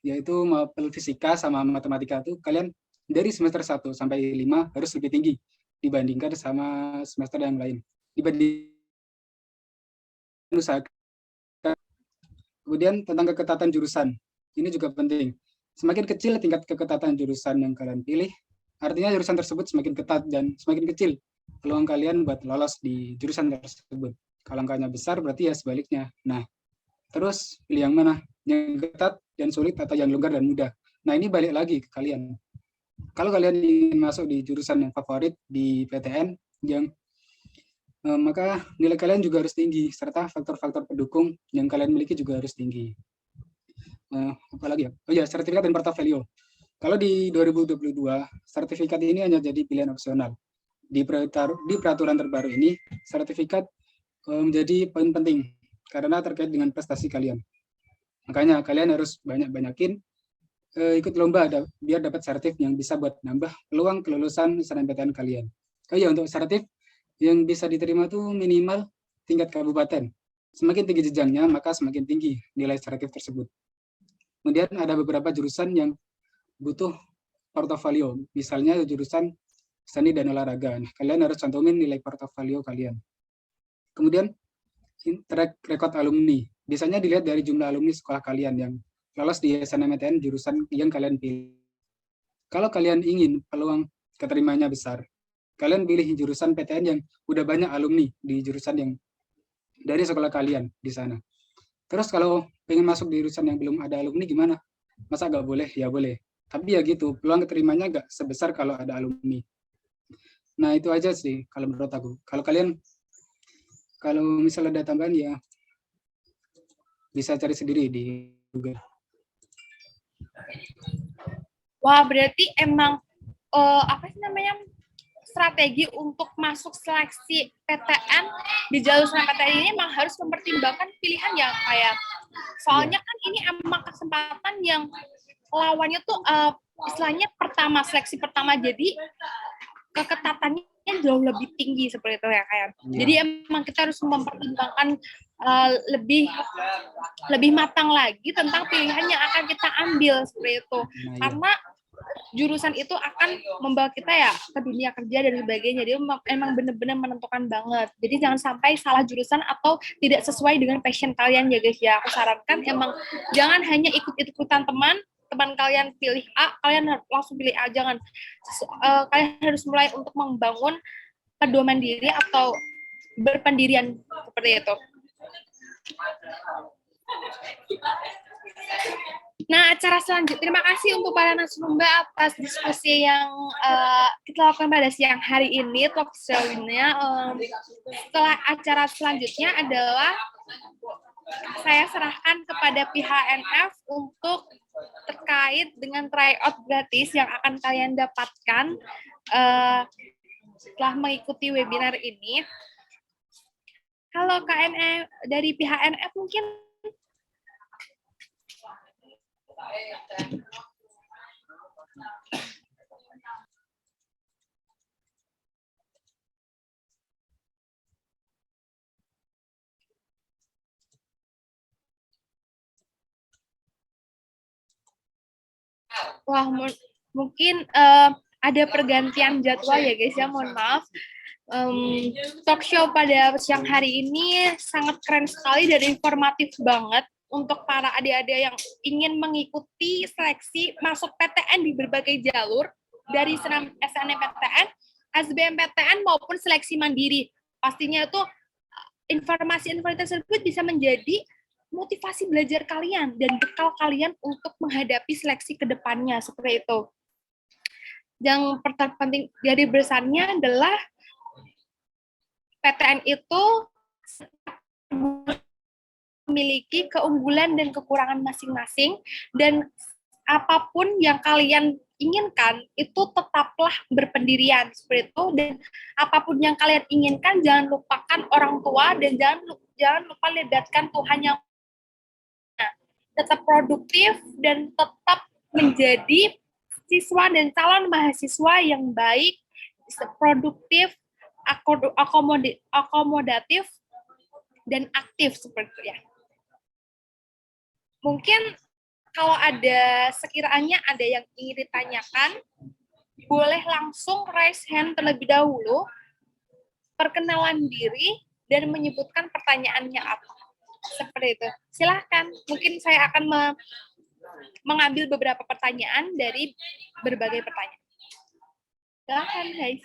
yaitu mapel fisika sama matematika itu kalian dari semester 1 sampai 5 harus lebih tinggi dibandingkan sama semester yang lain. Usahakan. Kemudian tentang keketatan jurusan, ini juga penting. Semakin kecil tingkat keketatan jurusan yang kalian pilih, artinya jurusan tersebut semakin ketat dan semakin kecil peluang kalian buat lolos di jurusan tersebut. Kalau angkanya besar berarti ya sebaliknya. Nah, terus pilih yang mana? Yang ketat dan sulit atau yang longgar dan mudah? Nah, ini balik lagi ke kalian. Kalau kalian ingin masuk di jurusan yang favorit di PTN, maka nilai kalian juga harus tinggi, serta faktor-faktor pendukung yang kalian miliki juga harus tinggi. Apalagi ya? Oh ya, sertifikat dan portofolio. Kalau di 2022, sertifikat ini hanya jadi pilihan opsional. Di peraturan terbaru ini, sertifikat menjadi poin penting karena terkait dengan prestasi kalian. Makanya kalian harus banyak-banyakin ikut lomba biar dapat sertif yang bisa buat nambah peluang kelulusan SNMPTN kalian. Oh iya, untuk sertif yang bisa diterima tuh minimal tingkat kabupaten. Semakin tinggi jenjangnya, maka semakin tinggi nilai sertif tersebut. Kemudian ada beberapa jurusan yang butuh portofolio, misalnya jurusan seni dan olahraga. Nah, kalian harus cantumin nilai portofolio kalian. Kemudian track record alumni, biasanya dilihat dari jumlah alumni sekolah kalian yang lolos di SNMPTN jurusan yang kalian pilih. Kalau kalian ingin peluang keterimanya besar, kalian pilih jurusan PTN yang udah banyak alumni di jurusan yang dari sekolah kalian di sana. Terus kalau pengen masuk di jurusan yang belum ada alumni gimana? Masa nggak boleh? Ya boleh. Tapi ya gitu, peluang keterimanya nggak sebesar kalau ada alumni. Nah itu aja sih kalau menurut aku. Kalau misalnya ada tambahan ya bisa cari sendiri di Google. Wah, berarti emang apa sih namanya, strategi untuk masuk seleksi PTN di jalur SNMPTN ini emang harus mempertimbangkan pilihan ya kayak. Soalnya kan ini emang kesempatan yang lawannya tuh istilahnya seleksi pertama, jadi keketatannya jauh lebih tinggi seperti itu ya kayak. Jadi emang kita harus mempertimbangkan lebih matang lagi tentang pilihan yang akan kita ambil seperti itu. Karena jurusan itu akan membawa kita ya ke dunia kerja dan sebagainya. Jadi emang benar-benar menentukan banget. Jadi jangan sampai salah jurusan atau tidak sesuai dengan passion kalian ya guys ya. Aku sarankan emang jangan hanya ikut-ikutan teman kalian pilih A, kalian langsung pilih A. Jangan. Kalian harus mulai untuk membangun pedoman diri atau berpendirian seperti itu. Nah, acara selanjutnya, terima kasih untuk para narasumber atas diskusi yang kita lakukan pada siang hari ini, talk show-nya. Setelah acara selanjutnya adalah saya serahkan kepada pihak NF untuk terkait dengan tryout gratis yang akan kalian dapatkan setelah mengikuti webinar ini. Halo KNF, dari pihak NF mungkin. Wah, mungkin ada pergantian jadwal ya guys ya, mohon maaf. Talk show pada siang hari ini sangat keren sekali dan informatif banget untuk para adik-adik yang ingin mengikuti seleksi masuk PTN di berbagai jalur dari SNMPTN, SBMPTN maupun seleksi mandiri. Pastinya itu informasi-informasi tersebut bisa menjadi motivasi belajar kalian dan bekal kalian untuk menghadapi seleksi ke depannya seperti itu. Yang terpenting dari besarnya adalah PTN itu memiliki keunggulan dan kekurangan masing-masing, dan apapun yang kalian inginkan itu tetaplah berpendirian seperti itu, dan apapun yang kalian inginkan jangan lupakan orang tua dan jangan lupa libatkan Tuhan yang tetap produktif dan tetap menjadi siswa dan calon mahasiswa yang baik, produktif, akomodatif, dan aktif seperti itu ya. Mungkin kalau sekiranya ada yang ingin ditanyakan, boleh langsung raise hand terlebih dahulu, perkenalan diri, dan menyebutkan pertanyaannya apa. Seperti itu. Silahkan. Mungkin saya akan mengambil beberapa pertanyaan dari berbagai pertanyaan. Silahkan, guys.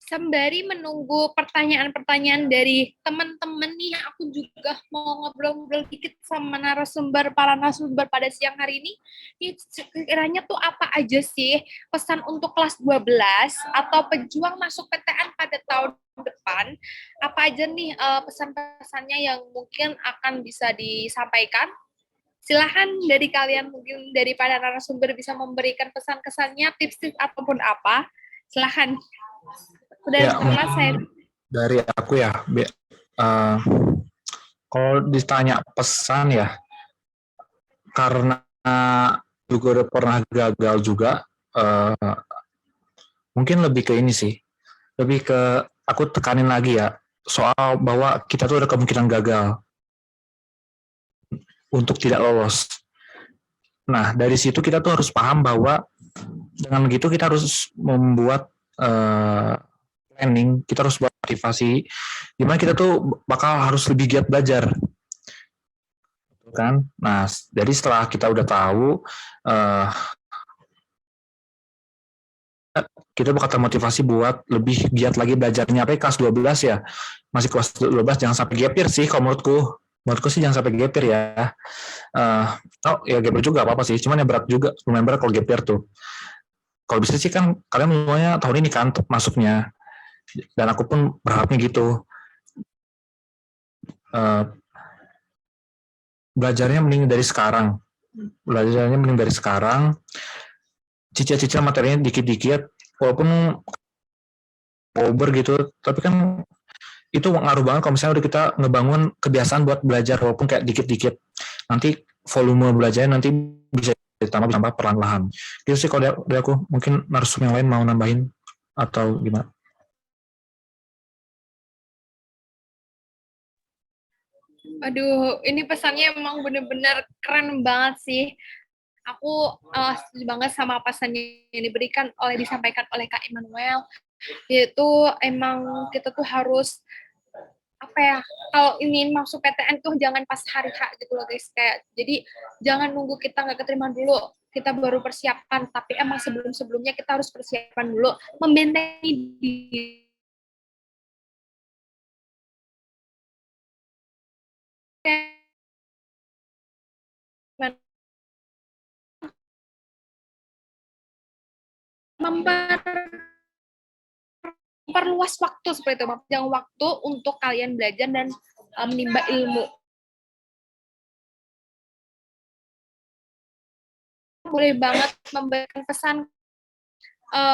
Sembari menunggu pertanyaan-pertanyaan dari teman-teman nih, aku juga mau ngobrol-ngobrol dikit sama para narasumber pada siang hari ini. Ini sekiranya tuh apa aja sih pesan untuk kelas 12 atau pejuang masuk PTN pada tahun depan? Apa aja nih pesan-pesannya yang mungkin akan bisa disampaikan? Silahkan dari kalian, mungkin dari para narasumber bisa memberikan pesan-kesannya, tips-tips ataupun apa. Silahkan. Udah Ya, selesai. dari aku ya, kalau ditanya pesan ya, karena juga udah pernah gagal juga, mungkin lebih ke ini sih, lebih ke aku tekanin lagi ya, soal bahwa kita tuh ada kemungkinan gagal untuk tidak lolos. Nah, dari situ kita tuh harus paham bahwa dengan begitu kita harus membuat planning, kita harus buat motivasi, dimana kita tuh bakal harus lebih giat belajar, kan? Nah, jadi setelah kita udah tahu, kita bakal termotivasi buat lebih giat lagi belajarnya. Apa kelas 12 ya, masih kelas 12 jangan sampai gap year sih, kalau menurutku sih jangan sampai gap year ya. Oh ya gap year juga apa-apa sih, cuman ya berat juga, lumayan berat kalau gap year tuh. Kalau bisa sih kan kalian mulainya tahun ini kan masuknya, dan aku pun berharapnya gitu. Belajarnya mending dari sekarang, cicil-cicil materinya dikit-dikit, walaupun over gitu, tapi kan itu ngaruh banget kalau misalnya udah kita ngebangun kebiasaan buat belajar walaupun kayak dikit-dikit, nanti volume belajarnya nanti bisa ditambah perlahan-lahan. Gitu sih kalau dari aku. Mungkin narsum yang lain mau nambahin atau gimana? Aduh, ini pesannya emang bener-bener keren banget sih. Aku setuju banget sama pesan yang disampaikan oleh Kak Immanuel. Yaitu emang kita tuh harus apa ya, kalau ingin masuk PTN tuh jangan pas hari H gitu loh guys, kayak jadi jangan nunggu kita nggak keterima dulu kita baru persiapan, tapi emang sebelum-sebelumnya kita harus persiapan dulu, membentengi diri, memperluas waktu seperti itu, memperpanjang waktu untuk kalian belajar dan menimba ilmu. Boleh banget memberikan pesan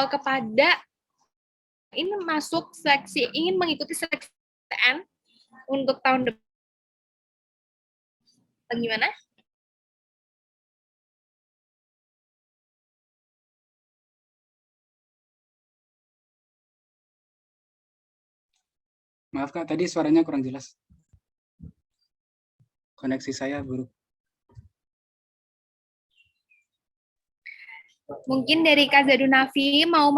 kepada ingin masuk seleksi, ingin mengikuti seleksi PTN untuk tahun depan. Gimana? Maaf Kak, tadi suaranya kurang jelas. Koneksi saya buruk. Mungkin dari Kak Zadunafi mau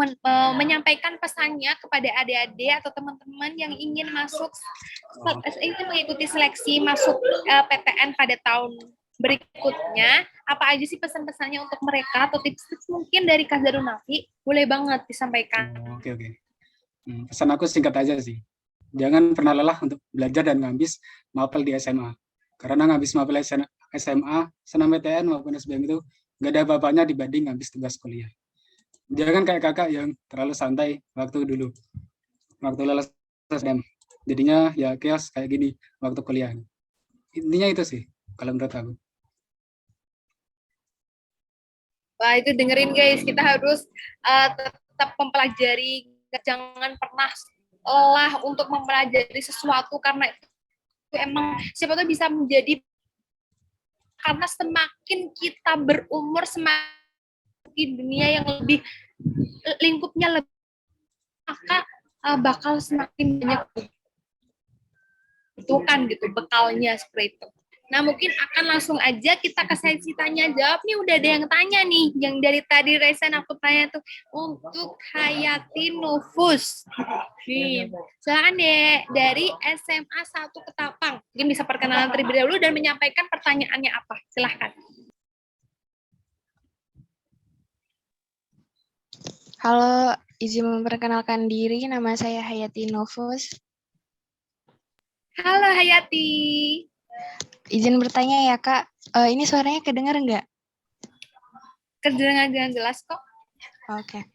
menyampaikan pesannya kepada adik-adik atau teman-teman yang ingin ingin mengikuti seleksi masuk PTN pada tahun berikutnya. Apa aja sih pesan-pesannya untuk mereka atau tips-tips mungkin dari Kak Zadunafi? Boleh banget disampaikan. Oke. Pesan aku singkat aja sih. Jangan pernah lelah untuk belajar dan ngabis mapel di SMA. Karena ngabis mapel SMA, senam PTN maupun SBM itu nggak ada apa-apanya dibanding ngabis tugas kuliah. Jangan kayak kakak yang terlalu santai waktu dulu, waktu lulus SBM. Jadinya ya chaos kayak gini waktu kuliah. Intinya itu sih, kalau menurut aku. Wah, itu dengerin guys, kita harus tetap mempelajari, jangan pernah lelah untuk mempelajari sesuatu, karena itu emang siapa tahu bisa menjadi, karena semakin kita berumur semakin dunia yang lebih lingkupnya lebih, maka bakal semakin banyak itu kan gitu bekalnya seperti itu. Nah, mungkin akan langsung aja kita ke sesi tanya jawab nih. Udah ada yang tanya nih, yang dari tadi Resen aku tanya tuh untuk Hayati Nufus. Nih, silakan deh dari SMA 1 Ketapang. Mungkin bisa perkenalan terlebih dahulu dan menyampaikan pertanyaannya apa. Silahkan. Halo Izin memperkenalkan diri, nama saya Hayati Novus. Halo Hayati. Izin bertanya ya Kak, ini suaranya kedengar nggak? Kedengaran dengan jelas kok. Oke.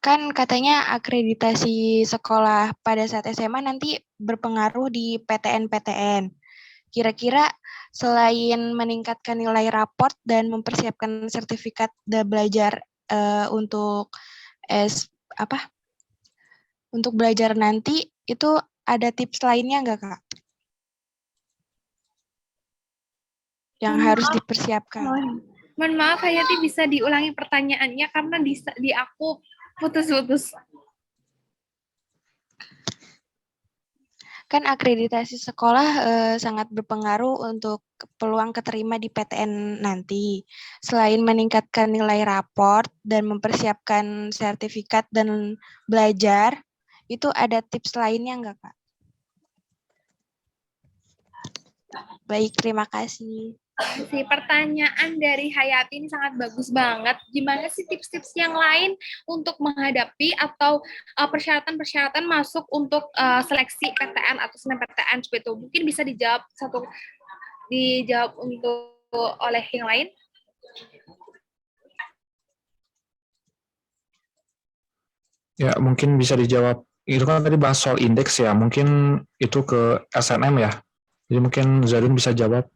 Kan katanya akreditasi sekolah pada saat SMA nanti berpengaruh di PTN-PTN. Kira-kira selain meningkatkan nilai raport dan mempersiapkan sertifikat belajar untuk untuk belajar nanti, itu ada tips lainnya nggak Kak? Yang harus dipersiapkan. Mohon maaf Hayati, bisa diulangi pertanyaannya karena di aku putus-putus. Kan akreditasi sekolah sangat berpengaruh untuk peluang keterima di PTN nanti. Selain meningkatkan nilai raport dan mempersiapkan sertifikat dan belajar, itu ada tips lainnya nggak Kak? Baik, terima kasih. Si pertanyaan dari Hayati ini sangat bagus banget. Gimana sih tips-tips yang lain untuk menghadapi atau persyaratan-persyaratan masuk untuk seleksi PTN atau SNMPTN seperti itu? Mungkin bisa dijawab untuk oleh yang lain. Ya, mungkin bisa dijawab. Itu kan tadi bahas soal indeks ya, mungkin itu ke SNM ya. Jadi mungkin Zadun bisa jawab.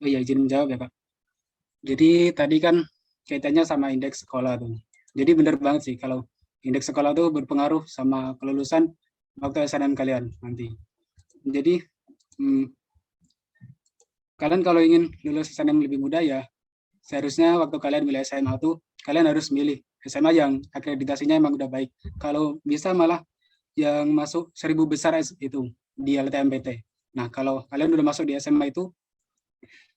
Oh iya, izin menjawab ya Kak. Jadi tadi kan kaitannya sama indeks sekolah tuh. Jadi benar banget sih kalau indeks sekolah tuh berpengaruh sama kelulusan waktu SNM kalian nanti. Jadi kalian kalau ingin lulus SNM lebih mudah ya seharusnya waktu kalian milih SMA tuh kalian harus milih SMA yang akreditasinya emang udah baik. Kalau bisa malah yang masuk 1000 besar itu di LTMPT. Nah, kalau kalian udah masuk di SMA itu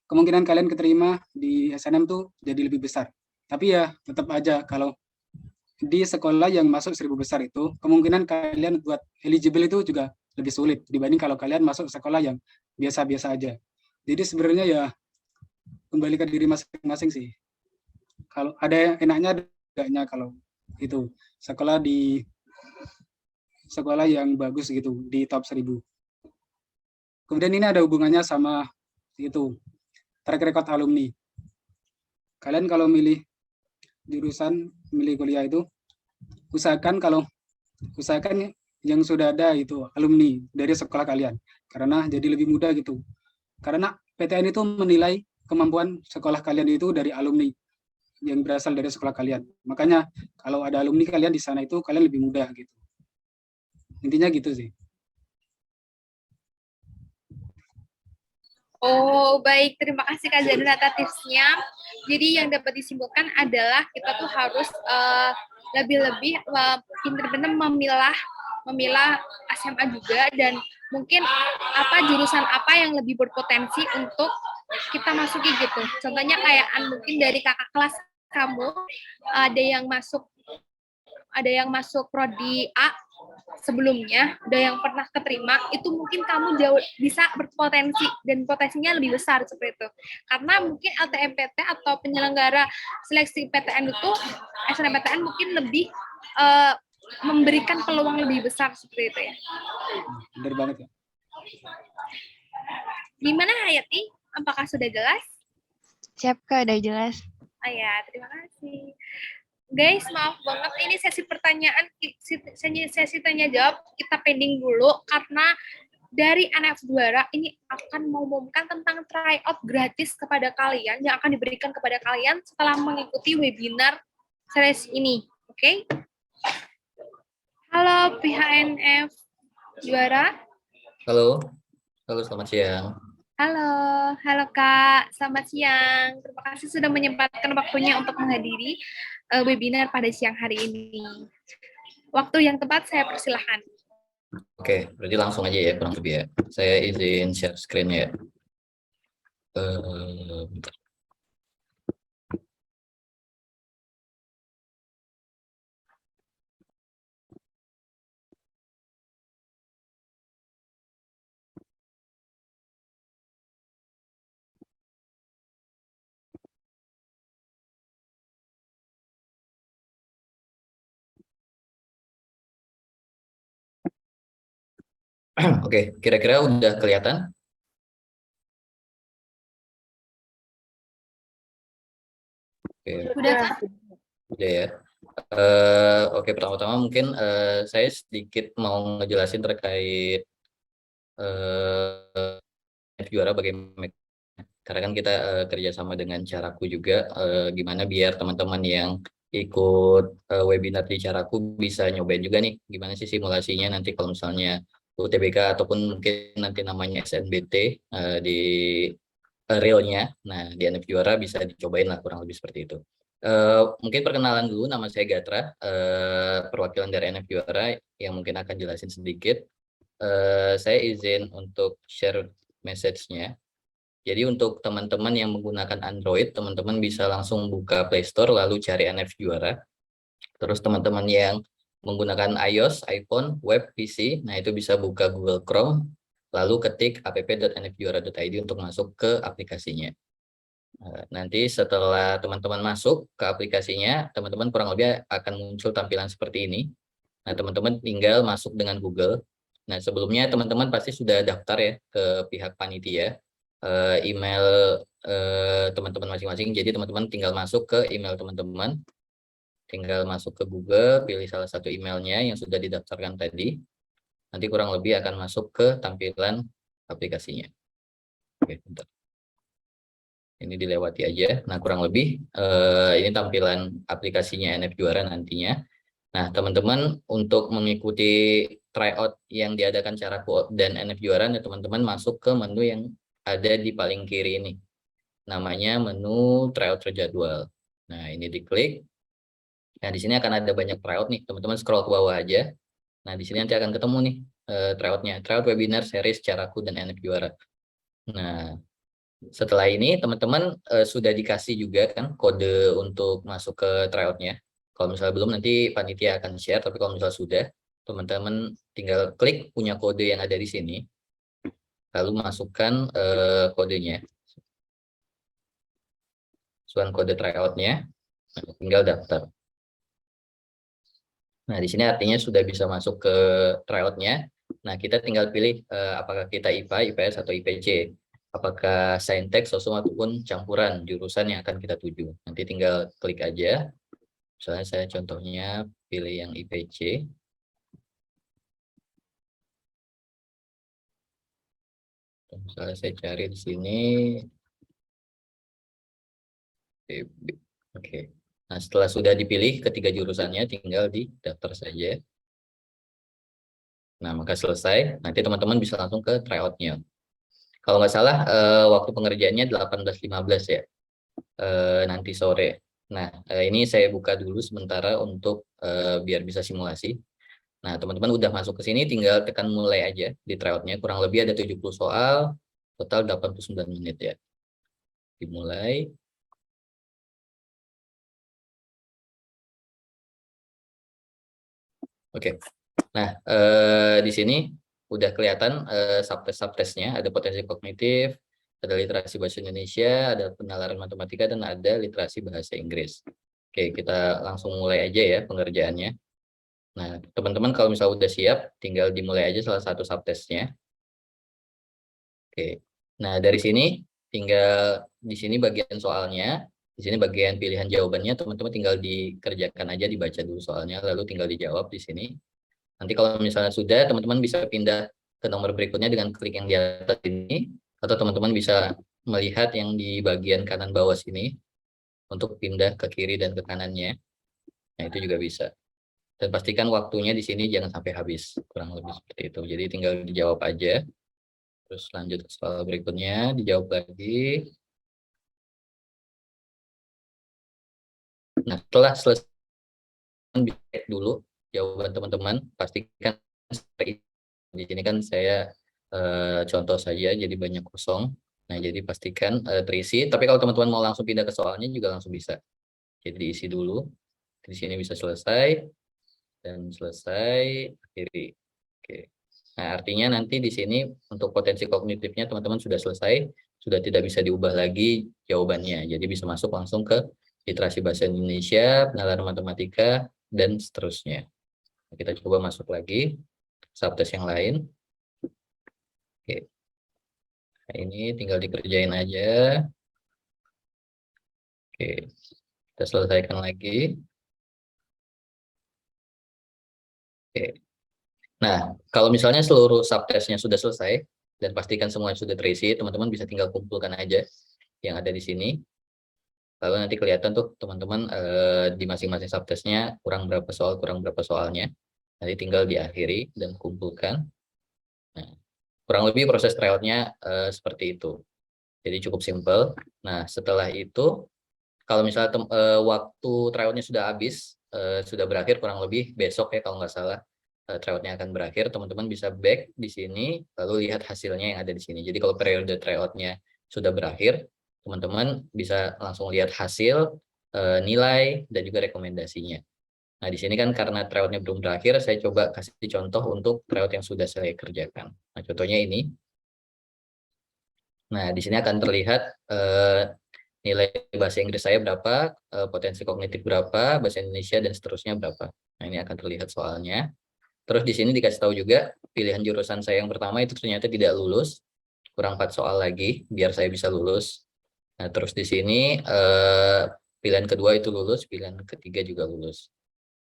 kemungkinan kalian keterima di SNM tuh jadi lebih besar. Tapi ya tetap aja kalau di sekolah yang masuk 1000 besar itu kemungkinan kalian buat eligible itu juga lebih sulit dibanding kalau kalian masuk sekolah yang biasa-biasa aja. Jadi sebenarnya ya kembali ke diri masing-masing sih. Kalau ada yang enaknya, ada enggaknya kalau itu sekolah yang bagus gitu di top 1000. Kemudian ini ada hubungannya sama itu track record alumni. Kalian kalau milih jurusan, milih kuliah itu usahakan yang sudah ada itu alumni dari sekolah kalian karena jadi lebih mudah gitu. Karena PTN itu menilai kemampuan sekolah kalian itu dari alumni yang berasal dari sekolah kalian. Makanya kalau ada alumni kalian di sana itu kalian lebih mudah gitu. Intinya gitu sih. Oh, baik. Terima kasih Kak Zadun atas tipsnya. Jadi yang dapat disimpulkan adalah kita tuh harus lebih-lebih pintar-pintar memilah SMA juga dan mungkin jurusan apa yang lebih berpotensi untuk kita masuki gitu. Contohnya kayak mungkin dari kakak kelas kamu ada yang masuk prodi A sebelumnya, udah yang pernah keterima, itu mungkin kamu jauh bisa berpotensi dan potensinya lebih besar seperti itu. Karena mungkin LTMPT atau penyelenggara seleksi PTN itu, SNMPTN mungkin lebih memberikan peluang lebih besar seperti itu ya. Benar banget ya. Gimana Hayati? Apakah sudah jelas? Siap Kak, udah jelas. Oh ya, terima kasih. Guys, maaf banget ini sesi pertanyaan, sesi tanya jawab kita pending dulu karena dari NF Juara ini akan mengumumkan tentang tryout gratis kepada kalian yang akan diberikan kepada kalian setelah mengikuti webinar series ini. Oke? Halo pihak NF Juara. Halo, selamat siang. Halo Kak, selamat siang. Terima kasih sudah menyempatkan waktunya untuk menghadiri webinar pada siang hari ini. Waktu yang tepat saya persilahkan. Oke, berarti langsung aja ya kurang lebih ya. Saya izin share screen ya. Bentar. Oke, kira-kira udah kelihatan? Oke, Udah kan? udah ya. Oke, pertama-tama mungkin saya sedikit mau ngejelasin terkait juara bagaimana, karena kan kita kerjasama dengan Caraku juga, gimana biar teman-teman yang ikut webinar di Caraku bisa nyobain juga nih gimana sih simulasinya nanti kalau misalnya UTBK ataupun mungkin nanti namanya SNBT di realnya. Nah, di NF Juara bisa dicobain lah kurang lebih seperti itu. Mungkin perkenalan dulu, nama saya Gatra, perwakilan dari NF Juara yang mungkin akan jelasin sedikit. Saya izin untuk share message-nya. Jadi untuk teman-teman yang menggunakan Android, teman-teman bisa langsung buka Play Store lalu cari NF Juara. Terus teman-teman yang menggunakan iOS, iPhone, web, PC, nah itu bisa buka Google Chrome, lalu ketik app.nfjuara.id untuk masuk ke aplikasinya. Nanti setelah teman-teman masuk ke aplikasinya, teman-teman kurang lebih akan muncul tampilan seperti ini. Nah, teman-teman tinggal masuk dengan Google. Nah, sebelumnya teman-teman pasti sudah daftar ya ke pihak panitia, email teman-teman masing-masing. Jadi teman-teman tinggal masuk ke email teman-teman, tinggal masuk ke Google, pilih salah satu emailnya yang sudah didaftarkan tadi. Nanti kurang lebih akan masuk ke tampilan aplikasinya. Oke, bentar. Ini dilewati aja. Nah, kurang lebih ini tampilan aplikasinya NF Juara nantinya. Nah, teman-teman untuk mengikuti tryout yang diadakan Caraku dan NF Juara, teman-teman masuk ke menu yang ada di paling kiri ini. Namanya menu tryout terjadwal. Nah, ini diklik. Nah, di sini akan ada banyak tryout nih. Teman-teman scroll ke bawah aja. Nah, di sini nanti akan ketemu nih tryoutnya. Tryout webinar series Caraku dan NF Juara. Nah, setelah ini teman-teman sudah dikasih juga kan kode untuk masuk ke tryoutnya. Kalau misalnya belum nanti panitia akan share, tapi kalau misalnya sudah, teman-teman tinggal klik punya kode yang ada di sini, lalu masukkan kodenya. Masukkan kode tryoutnya, tinggal daftar. Nah, di sini artinya sudah bisa masuk ke tryoutnya. Nah, kita tinggal pilih apakah kita IPA, IPS, atau IPC. Apakah saintek, sosum, ataupun campuran jurusan yang akan kita tuju. Nanti tinggal klik aja. Misalnya saya contohnya pilih yang IPC. Misalnya saya cari di sini. Oke. Nah, setelah sudah dipilih ketiga jurusannya, tinggal didaftar saja. Nah, maka selesai. Nanti teman-teman bisa langsung ke tryout-nya. Kalau nggak salah, waktu pengerjaannya 18.15 ya, nanti sore. Nah, ini saya buka dulu sementara untuk biar bisa simulasi. Nah, teman-teman udah masuk ke sini, tinggal tekan mulai aja di tryout-nya. Kurang lebih ada 70 soal, total 89 menit ya. Dimulai. Oke. Nah, di sini udah kelihatan subtest-subtestnya, ada potensi kognitif, ada literasi bahasa Indonesia, ada penalaran matematika, dan ada literasi bahasa Inggris. Oke, kita langsung mulai aja ya pengerjaannya. Nah, teman-teman kalau misalnya udah siap, tinggal dimulai aja salah satu subtestnya. Oke, nah dari sini tinggal di sini bagian soalnya, di sini bagian pilihan jawabannya, teman-teman tinggal dikerjakan aja, dibaca dulu soalnya, lalu tinggal dijawab di sini. Nanti kalau misalnya sudah, teman-teman bisa pindah ke nomor berikutnya dengan klik yang di atas ini, atau teman-teman bisa melihat yang di bagian kanan bawah sini untuk pindah ke kiri dan ke kanannya. Nah, itu juga bisa. Dan pastikan waktunya di sini jangan sampai habis, kurang lebih seperti itu. Jadi tinggal dijawab aja. Terus lanjut ke soal berikutnya, dijawab lagi. Nah, setelah selesai, cek dulu jawaban teman-teman, pastikan di sini kan saya contoh saja jadi banyak kosong. Nah, jadi pastikan terisi, tapi kalau teman-teman mau langsung pindah ke soalnya juga langsung bisa. Jadi diisi dulu. Di sini bisa selesai dan selesai akhiri. Oke. Nah, artinya nanti di sini untuk potensi kognitifnya teman-teman sudah selesai, sudah tidak bisa diubah lagi jawabannya. Jadi bisa masuk langsung ke literasi bahasa Indonesia, penalaran matematika, dan seterusnya. Kita coba masuk lagi subtest yang lain. Oke. Nah, ini tinggal dikerjain aja. Oke, kita selesaikan lagi. Oke. Nah, kalau misalnya seluruh subtestnya sudah selesai dan pastikan semuanya sudah terisi, teman-teman bisa tinggal kumpulkan aja yang ada di sini. Lalu nanti kelihatan tuh teman-teman di masing-masing subtestnya kurang berapa soalnya. Nanti tinggal diakhiri dan kumpulkan. Nah, kurang lebih proses tryout-nya seperti itu. Jadi cukup simple. Nah, setelah itu, kalau misalnya waktu tryout-nya sudah habis, sudah berakhir kurang lebih besok ya kalau nggak salah, tryout-nya akan berakhir, teman-teman bisa back di sini, lalu lihat hasilnya yang ada di sini. Jadi kalau periode tryout-nya sudah berakhir, teman-teman bisa langsung lihat hasil, nilai, dan juga rekomendasinya. Nah, di sini kan karena tryout-nya belum berakhir, saya coba kasih contoh untuk tryout yang sudah saya kerjakan. Nah, contohnya ini. Nah, di sini akan terlihat nilai bahasa Inggris saya berapa, potensi kognitif berapa, bahasa Indonesia, dan seterusnya berapa. Nah, ini akan terlihat soalnya. Terus di sini dikasih tahu juga pilihan jurusan saya yang pertama itu ternyata tidak lulus, kurang 4 soal lagi biar saya bisa lulus. Nah, terus di sini pilihan kedua itu lulus, pilihan ketiga juga lulus.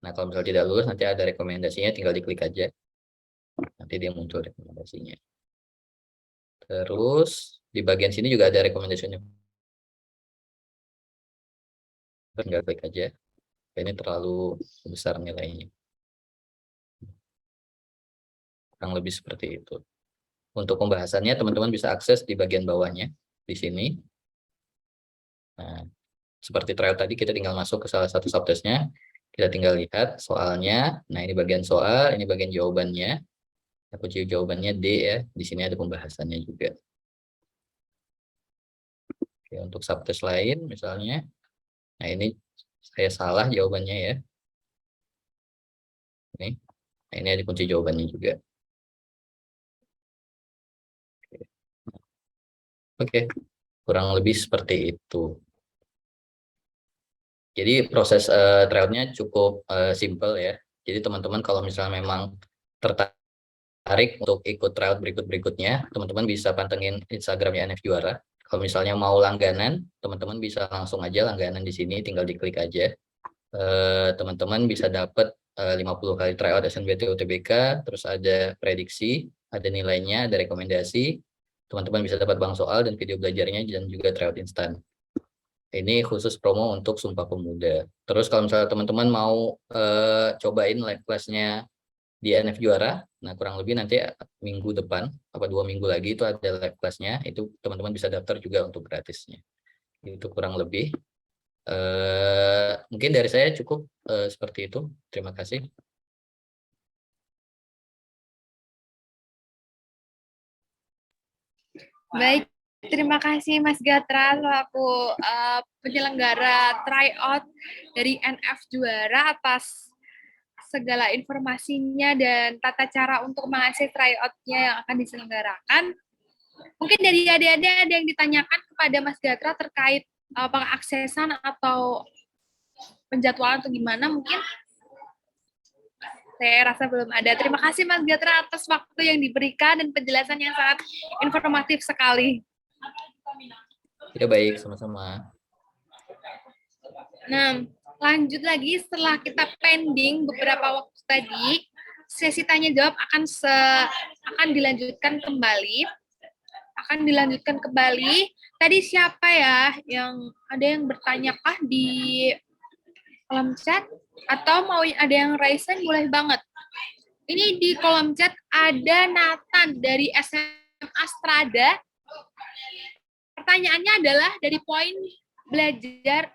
Nah, kalau misalnya tidak lulus nanti ada rekomendasinya, tinggal diklik aja. Nanti dia muncul rekomendasinya. Terus di bagian sini juga ada rekomendasinya. Tinggal klik aja. Ini terlalu besar nilainya. Kurang lebih seperti itu. Untuk pembahasannya teman-teman bisa akses di bagian bawahnya di sini. Nah, seperti trial tadi kita tinggal masuk ke salah satu subtestnya, kita tinggal lihat soalnya. Nah, ini bagian soal, ini bagian jawabannya. Kunci jawabannya D ya. Di sini ada pembahasannya juga. Oke, untuk subtest lain misalnya, nah ini saya salah jawabannya ya. Nah, ini ada kunci jawabannya juga. Oke, kurang lebih seperti itu. Jadi proses trialnya cukup simple ya. Jadi teman-teman kalau misalnya memang tertarik untuk ikut trial berikutnya, teman-teman bisa pantengin Instagramnya NF Juara. Kalau misalnya mau langganan, teman-teman bisa langsung aja langganan di sini, tinggal diklik aja. Teman-teman bisa dapat 50 kali tryout SNBT UTBK, terus ada prediksi, ada nilainya, ada rekomendasi. Teman-teman bisa dapat bank soal dan video belajarnya dan juga tryout instan. Ini khusus promo untuk Sumpah Pemuda. Terus kalau misalnya teman-teman mau cobain live class-nya di NF Juara, nah kurang lebih nanti minggu depan, 2 minggu lagi itu ada live class-nya, itu teman-teman bisa daftar juga untuk gratisnya. Itu kurang lebih. Mungkin dari saya cukup seperti itu. Terima kasih. Baik, terima kasih Mas Gatra selaku penyelenggara tryout dari NF Juara atas segala informasinya dan tata cara untuk mengakses tryout-nya yang akan diselenggarakan. Mungkin dari adik-adik ada yang ditanyakan kepada Mas Gatra terkait pengaksesan atau penjadwalan atau gimana mungkin? Saya rasa belum ada. Terima kasih Mas Gatra atas waktu yang diberikan dan penjelasan yang sangat informatif sekali. Ya baik, sama-sama. Nah, lanjut lagi setelah kita pending beberapa waktu tadi, sesi tanya jawab akan dilanjutkan kembali. Tadi siapa ya yang ada yang bertanyakah di kolom chat atau mau ada yang raise hand boleh banget. Ini di kolom chat ada Nathan dari SMA Strada. Pertanyaannya adalah dari poin belajar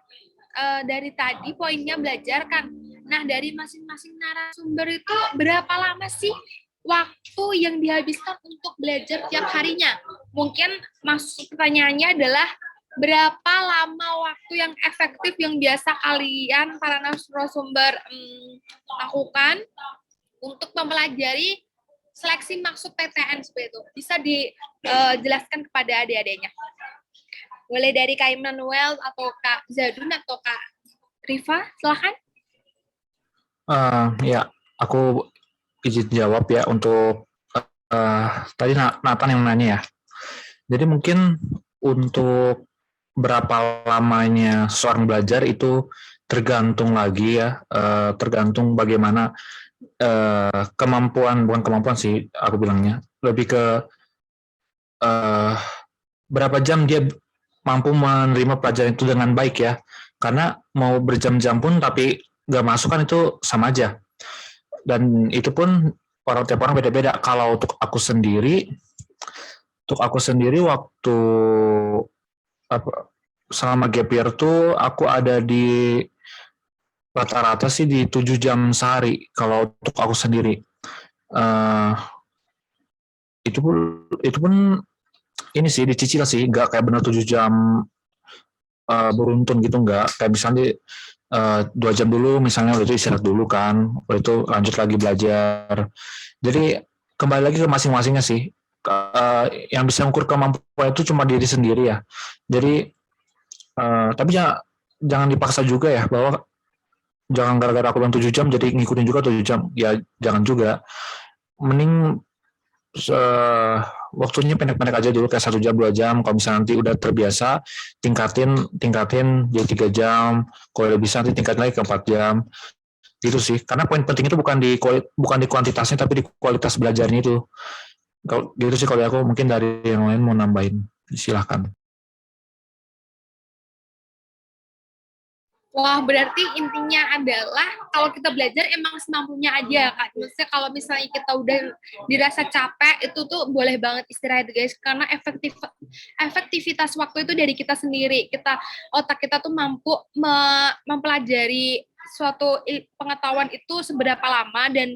dari tadi poinnya belajar kan. Nah, dari masing-masing narasumber itu berapa lama sih waktu yang dihabiskan untuk belajar tiap harinya? Mungkin maksud pertanyaannya adalah berapa lama waktu yang efektif yang biasa kalian para narasumber lakukan untuk mempelajari seleksi maksud PTN seperti itu? Bisa dijelaskan kepada adik-adiknya. Boleh dari Kak Immanuel atau Kak Zadun atau Kak Rifa, silahkan. Ya, aku izin jawab ya untuk tadi Nathan yang nanya ya. Jadi mungkin untuk berapa lamanya seseorang belajar itu tergantung lagi ya, tergantung bagaimana kemampuan, bukan kemampuan sih aku bilangnya, lebih ke berapa jam dia mampu menerima pelajaran itu dengan baik ya. Karena mau berjam-jam pun tapi nggak masuk kan itu sama aja. Dan itu pun tiap orang beda-beda. Kalau untuk aku sendiri waktu selama gap year tuh aku ada di rata-rata sih di 7 jam sehari kalau untuk aku sendiri. Itu pun ini sih dicicil sih, nggak kayak benar 7 jam beruntun gitu, nggak. Kayak misalnya 2 jam dulu misalnya, udah itu istirahat dulu kan, udah itu lanjut lagi belajar. Jadi kembali lagi ke masing-masingnya sih. Yang bisa mengukur kemampuan itu cuma diri sendiri ya. Jadi tapi jangan dipaksa juga ya, bahwa jangan gara-gara aku bilang 7 jam jadi ngikutin juga 7 jam. Ya jangan juga. Mending waktunya pendek-pendek aja dulu, kayak 1 jam 2 jam. Kalau misalnya nanti udah terbiasa, tingkatin jadi 3 jam. Kalau udah bisa nanti tingkatin lagi ke 4 jam. Gitu sih. Karena poin penting itu bukan di kuantitasnya tapi di kualitas belajarnya itu. Kalau gitu sih kalau aku. Mungkin dari yang lain mau nambahin, silahkan. Wah, berarti intinya adalah kalau kita belajar emang semampunya aja, Kak. Maksudnya kalau misalnya kita udah dirasa capek, itu tuh boleh banget istirahat, guys. Karena efektivitas waktu itu dari kita sendiri. Otak kita tuh mampu mempelajari suatu pengetahuan itu seberapa lama, dan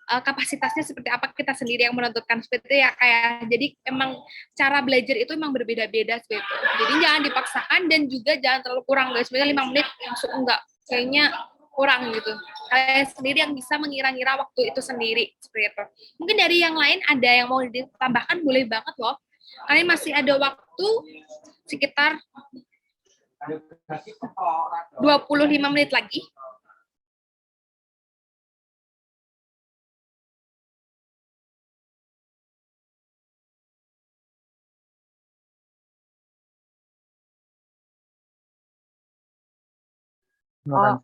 kapasitasnya seperti apa kita sendiri yang menentukan, seperti itu ya, kayak. Jadi emang cara belajar itu emang berbeda-beda seperti itu. Jadi jangan dipaksakan dan juga jangan terlalu kurang, guys. Sebenarnya 5 menit langsung enggak, kayaknya kurang gitu. Kalian sendiri yang bisa mengira-ngira waktu itu sendiri seperti itu. Mungkin dari yang lain ada yang mau ditambahkan, boleh banget loh. Kalian masih ada waktu sekitar 25 menit lagi. Oh,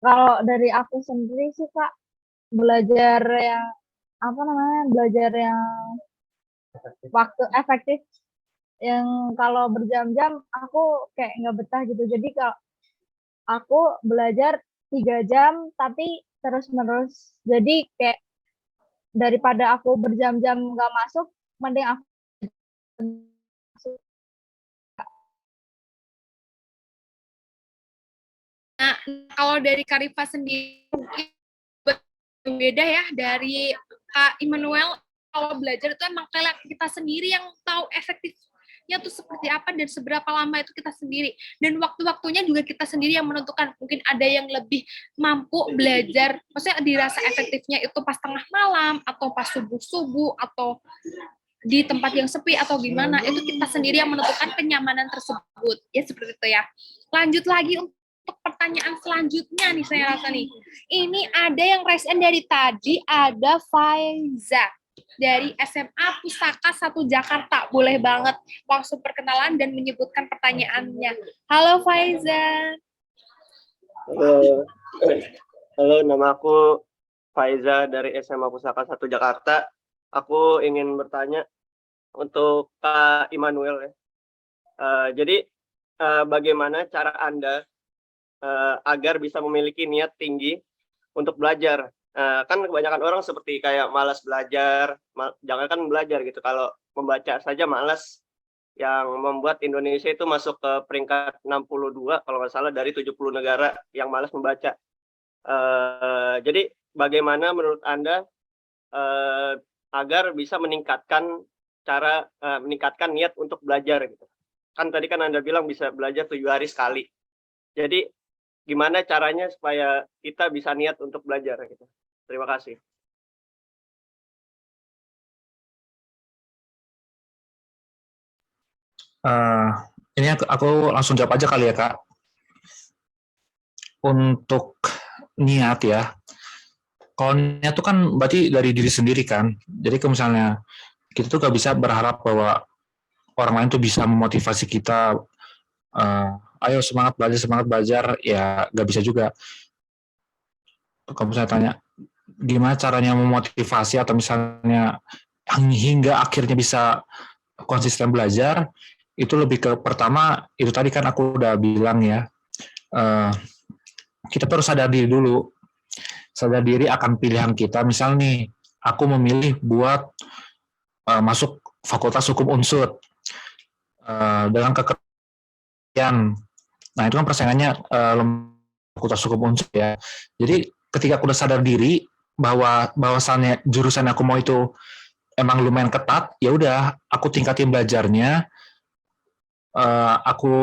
kalau dari aku sendiri sih Kak, belajar yang waktu efektif, yang kalau berjam-jam aku kayak nggak betah gitu. Jadi kalau aku belajar 3 jam tapi terus-menerus. Jadi kayak daripada aku berjam-jam nggak masuk, mending aku masuk. Nah, kalau dari Karifa sendiri mungkin berbeda ya dari Kak Immanuel. Kalau belajar itu emang kayak kita sendiri yang tahu efektifnya tuh seperti apa dan seberapa lama itu kita sendiri. Dan waktu-waktunya juga kita sendiri yang menentukan. Mungkin ada yang lebih mampu belajar, maksudnya dirasa efektifnya itu pas tengah malam, atau pas subuh-subuh, atau di tempat yang sepi, atau gimana. Itu kita sendiri yang menentukan kenyamanan tersebut. Ya seperti itu ya. Lanjut lagi untuk pertanyaan selanjutnya nih, saya rasa nih. Ini ada yang raise hand dari tadi, ada Faiza dari SMA Pusaka 1 Jakarta. Boleh banget langsung perkenalan dan menyebutkan pertanyaannya. Halo Faiza. Halo, nama aku Faiza dari SMA Pusaka 1 Jakarta. Aku ingin bertanya untuk Kak Immanuel ya. Jadi bagaimana cara Anda agar bisa memiliki niat tinggi untuk belajar? Kan kebanyakan orang seperti kayak malas belajar, jangankan belajar gitu, kalau membaca saja malas, yang membuat Indonesia itu masuk ke peringkat 62 kalau nggak salah dari 70 negara yang malas membaca. Jadi bagaimana menurut Anda agar bisa meningkatkan niat untuk belajar gitu? Kan tadi kan Anda bilang bisa belajar 7 hari sekali. Jadi gimana caranya supaya kita bisa niat untuk belajar gitu? Terima kasih. Ini aku langsung jawab aja kali ya Kak. Untuk niat ya, Kalau tuh kan berarti dari diri sendiri kan. Jadi kalau misalnya kita tuh gak bisa berharap bahwa orang lain tuh bisa memotivasi kita, ayo semangat belajar, ya gak bisa juga. Kalau misalnya tanya, gimana caranya memotivasi atau misalnya hingga akhirnya bisa konsisten belajar, itu lebih ke pertama, itu tadi kan aku udah bilang ya, kita terus sadar diri dulu, sadar diri akan pilihan kita. Misal nih, aku memilih buat masuk Fakultas Hukum Unsur dengan kekerjaan. Nah itu kan persaingannya Fakultas Hukum Unsur ya. Jadi ketika aku udah sadar diri bahwasannya jurusan aku mau itu emang lumayan ketat, ya udah aku tingkatin belajarnya, aku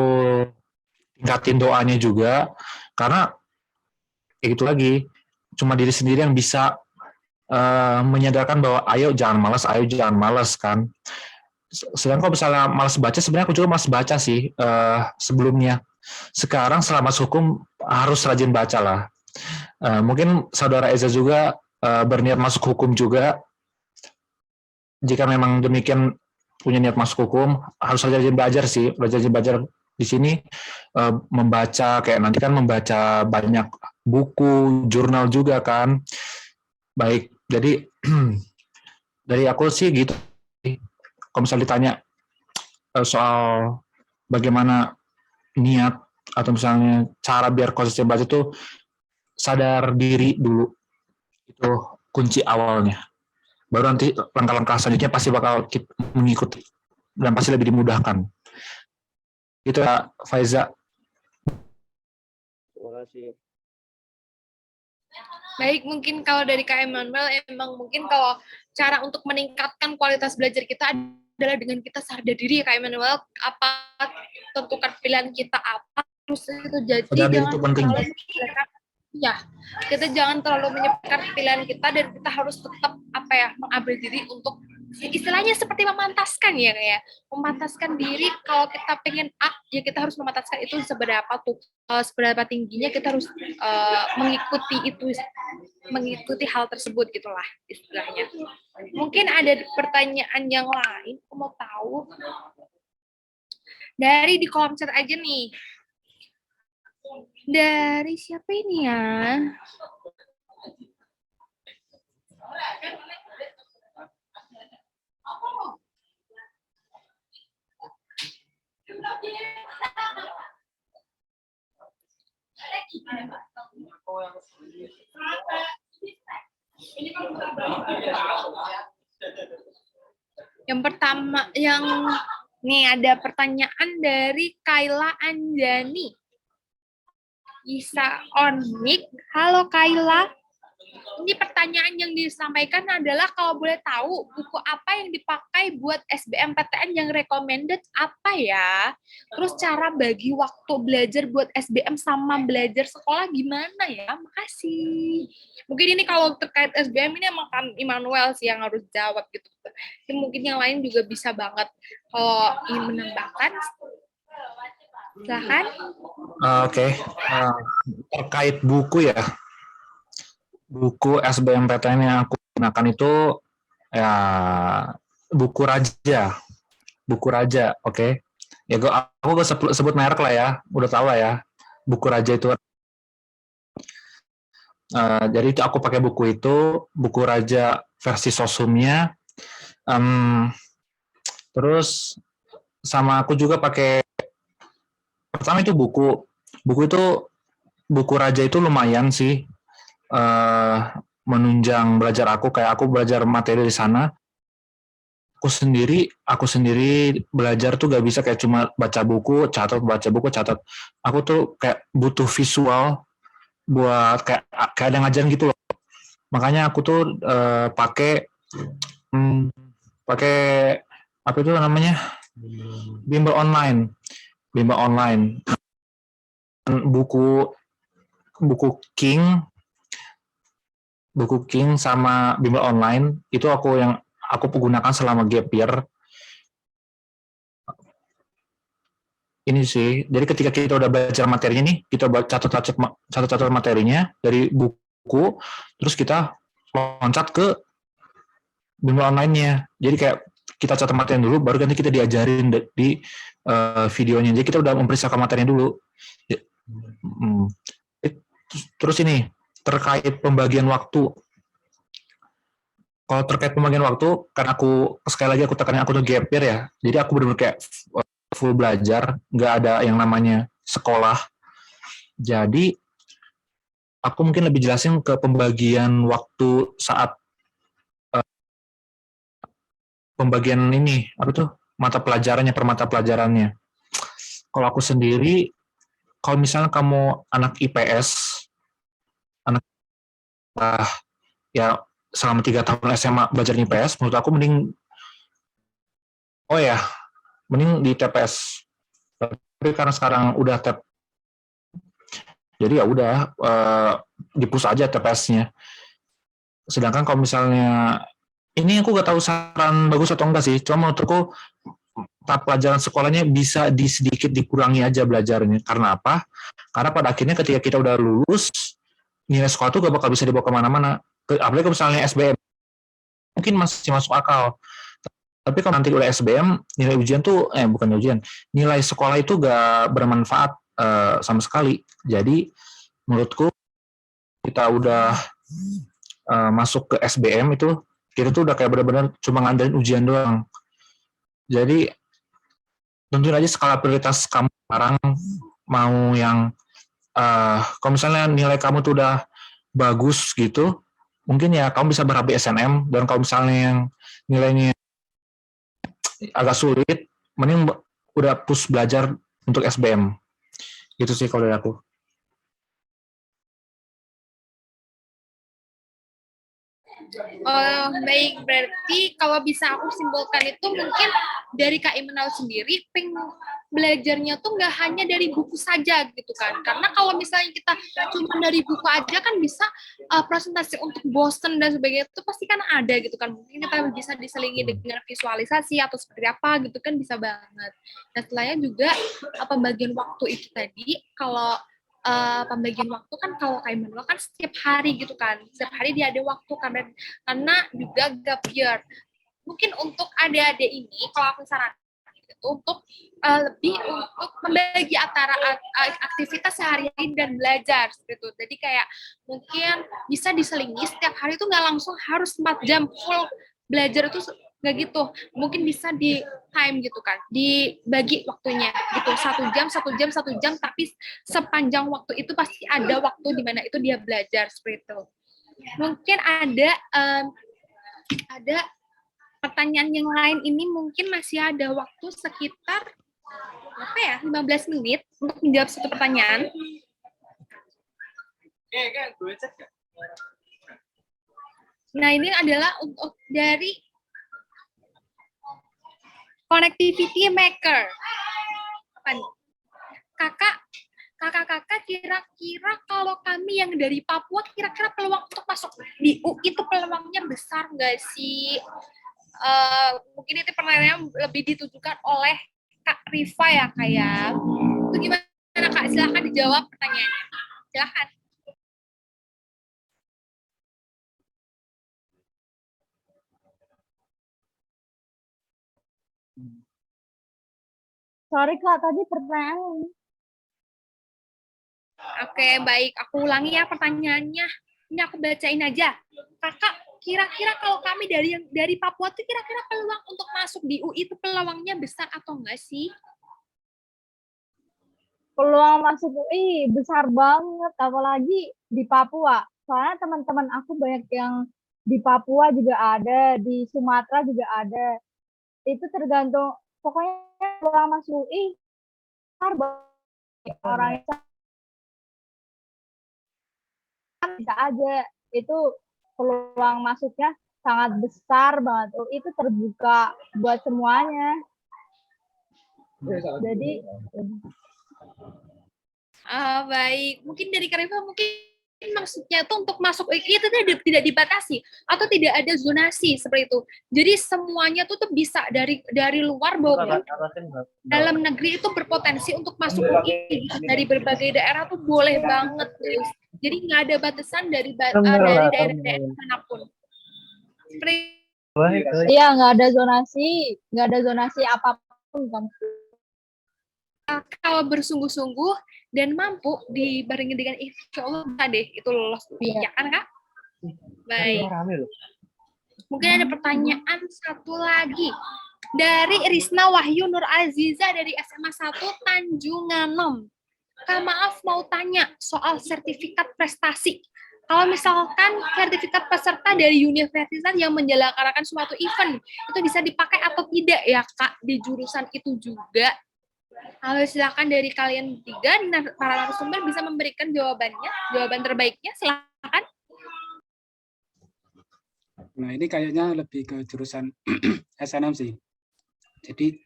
tingkatin doanya juga, karena kayak gitu lagi, cuma diri sendiri yang bisa menyadarkan bahwa ayo jangan malas kan. Sedangkan kalau misalnya malas baca, sebenarnya aku juga malas baca sih sebelumnya. Sekarang selama hukum harus rajin baca lah. Mungkin saudara Eza juga berniat masuk hukum juga. Jika memang demikian punya niat masuk hukum, harus rajin belajar sih. Rajin belajar di sini membaca, kayak nanti kan membaca banyak buku, jurnal juga kan. Baik, jadi dari aku sih gitu. Kalau misalnya ditanya soal bagaimana niat atau misalnya cara biar konsisten baca itu, sadar diri dulu. Itu kunci awalnya. Baru nanti langkah-langkah selanjutnya pasti bakal mengikuti dan pasti lebih dimudahkan. Itu ya, Faiza. Terima kasih. Baik, mungkin kalau dari Kak Emmanuel, emang mungkin kalau cara untuk meningkatkan kualitas belajar kita adalah dengan kita sadar diri ya Kak Emmanuel, apa tentukan pilihan kita apa, terus itu jadi Sadar diri jangan itu penting. Ya, kita jangan terlalu menyepelekan pilihan kita dan kita harus tetap mengambil diri untuk istilahnya seperti memantaskan ya kayak memantaskan diri. Kalau kita pengen A, ya kita harus memantaskan itu seberapa tingginya kita harus mengikuti hal tersebut gitulah istilahnya. Mungkin ada pertanyaan yang lain, aku mau tahu dari di kolom chat aja nih. Dari siapa ini ya? Yang pertama, nih ada pertanyaan dari Kayla Anjani. Bisa on mic. Halo Kayla. Ini pertanyaan yang disampaikan adalah kalau boleh tahu buku apa yang dipakai buat SBMPTN yang recommended apa ya? Terus cara bagi waktu belajar buat SBM sama belajar sekolah gimana ya? Makasih. Mungkin ini kalau terkait SBM ini emang kan Immanuel sih yang harus jawab gitu. Mungkin yang lain juga bisa banget kalau ingin menambahkan. Silahkan. Oke. Terkait buku ya. Buku SBMPTN yang aku gunakan itu ya buku Raja. Buku Raja, oke. Ya aku sebut merek lah ya, udah tahu lah ya. Buku Raja itu. Jadi aku pakai buku itu, buku Raja versi Sosumnya. Terus sama aku juga pakai, pertama itu buku Raja itu lumayan sih menunjang belajar aku, kayak aku belajar materi di sana. Aku sendiri belajar tuh gak bisa kayak cuma baca buku, catat. Aku tuh kayak butuh visual buat kayak ada ngajarin gitu loh. Makanya aku tuh pakai apa itu namanya? Bimbel online. Buku King sama bimbel online itu aku gunakan selama gap year. Ini sih, jadi ketika kita udah belajar materinya nih, kita catat materinya dari buku, terus kita loncat ke bimbel online-nya. Jadi kayak kita catat materinya dulu, baru nanti kita diajarin di videonya. Jadi kita udah mempersiapkan materinya dulu. Terus ini terkait pembagian waktu. Kalau terkait pembagian waktu, karena aku sekali lagi aku tekannya aku tuh gap year ya. Jadi aku benar-benar kayak full belajar, nggak ada yang namanya sekolah. Jadi aku mungkin lebih jelasin ke pembagian waktu saat pembagian ini, apa tuh mata pelajarannya, per mata pelajarannya. Kalau aku sendiri, kalau misalnya kamu anak IPS, anak ya selama 3 tahun SMA belajar IPS, menurut aku mending di TPS. Tapi karena sekarang udah jadi ya udah dipus aja TPS-nya. Sedangkan kalau misalnya ini aku gak tahu saran bagus atau enggak sih, cuma menurutku pelajaran sekolahnya bisa sedikit dikurangi aja belajarnya. Karena apa? Karena pada akhirnya ketika kita udah lulus, nilai sekolah tuh gak bakal bisa dibawa kemana-mana. Apalagi kalau misalnya SBM, mungkin masih masuk akal. Tapi kalau nanti udah SBM, nilai ujian tuh, bukan ujian, nilai sekolah itu gak bermanfaat sama sekali. Jadi, menurutku, kita udah masuk ke SBM itu, kita tuh udah kayak benar-benar cuma ngandelin ujian doang. Jadi, tentuin aja skala prioritas kamu sekarang, mau yang, kalau misalnya nilai kamu tuh udah bagus gitu, mungkin ya kamu bisa berharap di SNM, dan kalau misalnya yang nilainya agak sulit, mending udah push belajar untuk SBM. Gitu sih kalau dari aku. Oh, baik, berarti kalau bisa aku simpulkan itu mungkin dari Kak Imanul sendiri belajarnya tuh nggak hanya dari buku saja gitu kan, karena kalau misalnya kita cuma dari buku aja kan bisa presentasi untuk bosen dan sebagainya itu pasti kan ada gitu kan, mungkin kita bisa diselingi dengan visualisasi atau seperti apa gitu kan bisa banget. Dan setelahnya juga pembagian waktu itu tadi, kalau pembagian waktu kan kalau kayak Imanul kan setiap hari gitu kan, setiap hari dia ada waktu karena juga gap year. Mungkin untuk adik-adik ini kalau aku sarankan itu untuk lebih untuk membagi antara aktivitas sehari-hari dan belajar seperti itu. Jadi kayak mungkin bisa diselingi setiap hari itu nggak langsung harus 4 jam full belajar itu nggak gitu, mungkin bisa di time gitu kan, dibagi waktunya gitu, 1 jam, tapi sepanjang waktu itu pasti ada waktu di mana itu dia belajar seperti itu. Mungkin ada pertanyaan yang lain, ini mungkin masih ada waktu sekitar 15 menit untuk menjawab satu pertanyaan. Nah, ini adalah untuk dari Connectivity Maker. Apa nih? Kakak-kakak kira-kira kalau kami yang dari Papua, kira-kira peluang untuk masuk di UI itu peluangnya besar nggak sih? Mungkin itu pertanyaan lebih ditujukan oleh Kak Rifa ya, Kak ya. Itu gimana Kak? Silahkan dijawab pertanyaannya. Silahkan. Sorry Kak, tadi pertanyaan. Oke, baik. Aku ulangi ya pertanyaannya. Ini aku bacain aja. Kakak, kira-kira kalau kami dari Papua tuh kira-kira peluang untuk masuk di UI itu peluangnya besar atau enggak sih? Peluang masuk UI besar banget, apalagi di Papua. Soalnya teman-teman aku banyak yang di Papua juga ada, di Sumatera juga ada. Itu tergantung, pokoknya peluang masuk UI besar banget. Orang bisa aja, itu peluang masuknya sangat besar banget. UI itu terbuka buat semuanya. Jadi baik, mungkin dari Karifa mungkin maksudnya itu untuk masuk UI itu tidak dibatasi atau tidak ada zonasi seperti itu. Jadi semuanya tuh bisa dari luar maupun dalam negeri itu berpotensi untuk masuk UI. Dari berbagai daerah tuh boleh banget Jadi nggak ada batasan dari Bener dari lah, daerah-daerah manapun. Seperti Iya, nggak ada zonasi apapun kan. kalau bersungguh-sungguh dan mampu dibarengi dengan insya Allah bisa deh itu lolos. Iya. Ya kan Kak? Baik. Rame loh. Mungkin ada pertanyaan satu lagi dari Risna Wahyu Nur Aziza dari SMA 1 Tanjunganom. Kak, maaf mau tanya soal sertifikat prestasi. Kalau misalkan sertifikat peserta dari universitas yang menyelenggarakan suatu event, itu bisa dipakai atau tidak ya Kak di jurusan itu juga? Kalau silakan dari kalian tiga, para narasumber bisa memberikan jawaban terbaiknya, silakan. Nah, ini kayaknya lebih ke jurusan SNM sih. Jadi,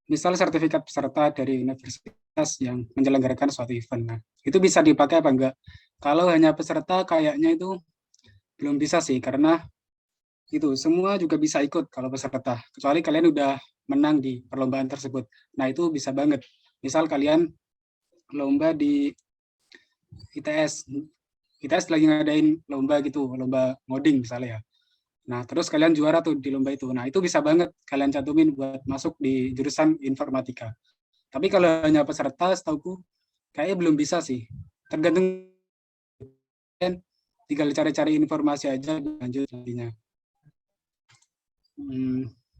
misal sertifikat peserta dari universitas yang menyelenggarakan suatu event. Nah, itu bisa dipakai apa enggak? Kalau hanya peserta kayaknya itu belum bisa sih, karena itu semua juga bisa ikut kalau peserta. Kecuali kalian udah menang di perlombaan tersebut. Nah, itu bisa banget. Misal kalian lomba di ITS. ITS lagi ngadain lomba gitu, lomba ngoding misalnya ya. Nah, terus kalian juara tuh di lomba itu. Nah, itu bisa banget kalian cantumin buat masuk di jurusan informatika. Tapi kalau hanya peserta, setauku kayaknya belum bisa sih. Tergantung kalian tinggal cari-cari informasi aja lanjut nantinya.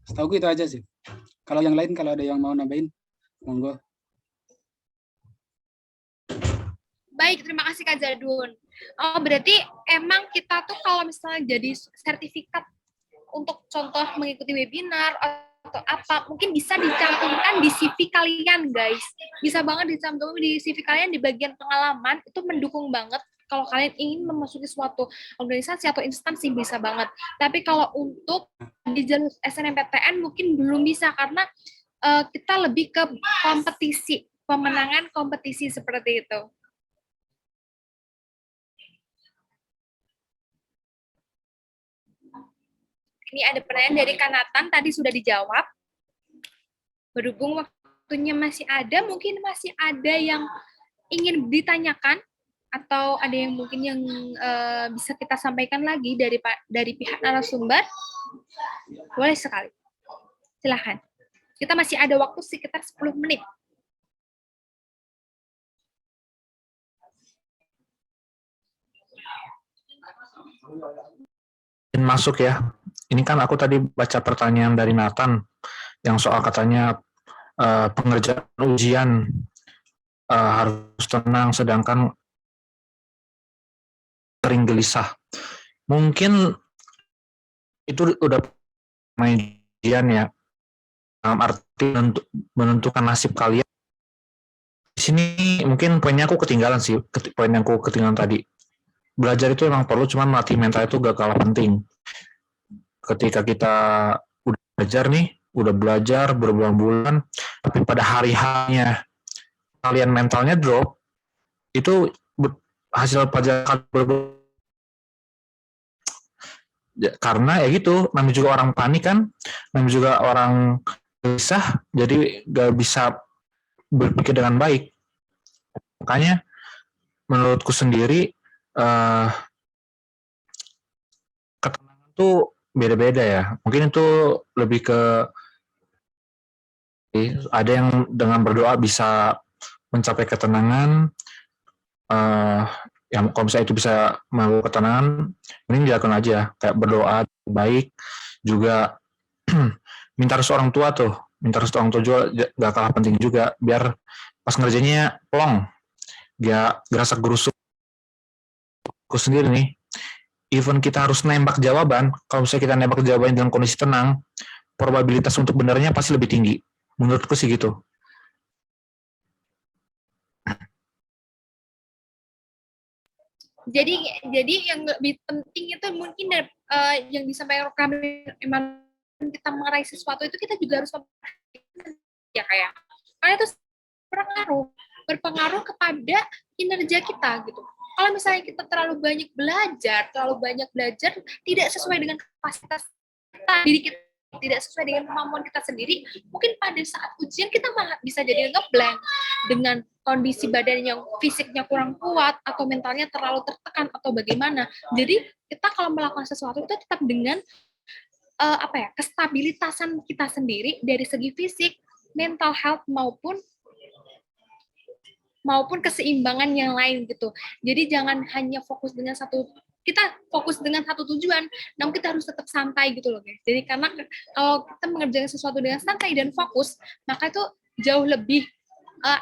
Setauku itu aja sih. Kalau yang lain, kalau ada yang mau nambahin, monggo. Baik, terima kasih Kak Zadun. Oh, berarti emang kita tuh kalau misalnya jadi sertifikat untuk contoh mengikuti webinar atau apa, mungkin bisa dicantumkan di CV kalian, guys. Bisa banget dicantumkan di CV kalian di bagian pengalaman, itu mendukung banget. Kalau kalian ingin memasuki suatu organisasi atau instansi, bisa banget. Tapi kalau untuk di jalur SNMPTN mungkin belum bisa, karena kita lebih ke kompetisi, pemenangan kompetisi seperti itu. Ini ada pertanyaan dari Kanatan, tadi sudah dijawab. Berhubung waktunya masih ada, mungkin masih ada yang ingin ditanyakan, atau ada yang mungkin yang bisa kita sampaikan lagi dari pihak narasumber. Boleh sekali. Silahkan. Kita masih ada waktu sekitar 10 menit. Masuk ya. Ini kan aku tadi baca pertanyaan dari Nathan yang soal katanya pengerjaan ujian harus tenang sedangkan sering gelisah. Mungkin itu udah ujian ya, dalam arti menentukan nasib kalian. Di sini mungkin poinnya aku ketinggalan sih, poin yang aku ketinggalan tadi. Belajar itu emang perlu, cuman melatih mental itu gak kalah penting. Ketika kita udah belajar nih, udah belajar berbulan-bulan, tapi pada hari-harinya kalian mentalnya drop, itu hasil pelajaran karena ya gitu, namanya juga orang panik kan, namanya juga orang gelisah, jadi gak bisa berpikir dengan baik. Makanya menurutku sendiri ketenangan tuh beda-beda ya. Mungkin itu lebih ke ada yang dengan berdoa bisa mencapai ketenangan. Yang kalau misalnya itu bisa membawa ketenangan, mending dilakukan aja. Kayak berdoa baik, juga minta restu orang tua tuh. Minta restu orang tua juga gak kalah penting juga. Biar pas ngerjainnya plong, gak gerasak gerusuk. Aku sendiri nih, even kita harus nembak jawaban, kalau misalnya kita nembak jawaban dalam kondisi tenang, probabilitas untuk benarnya pasti lebih tinggi. Menurutku sih gitu. Jadi yang lebih penting itu mungkin yang disampaikan kami, emang kita meraih sesuatu itu kita juga harus ya kayak karena itu berpengaruh kepada kinerja kita gitu. Kalau misalnya kita terlalu banyak belajar tidak sesuai dengan kapasitas diri kita tidak sesuai dengan kemampuan kita sendiri, mungkin pada saat ujian kita malah bisa jadi ngeblank dengan kondisi badan yang fisiknya kurang kuat atau mentalnya terlalu tertekan atau bagaimana. Jadi kita kalau melakukan sesuatu itu tetap dengan kestabilitasan kita sendiri dari segi fisik, mental health maupun keseimbangan yang lain gitu. Jadi jangan hanya fokus dengan kita fokus dengan satu tujuan, namun kita harus tetap santai gitu loh guys. Jadi karena kalau kita mengerjakan sesuatu dengan santai dan fokus, maka itu jauh lebih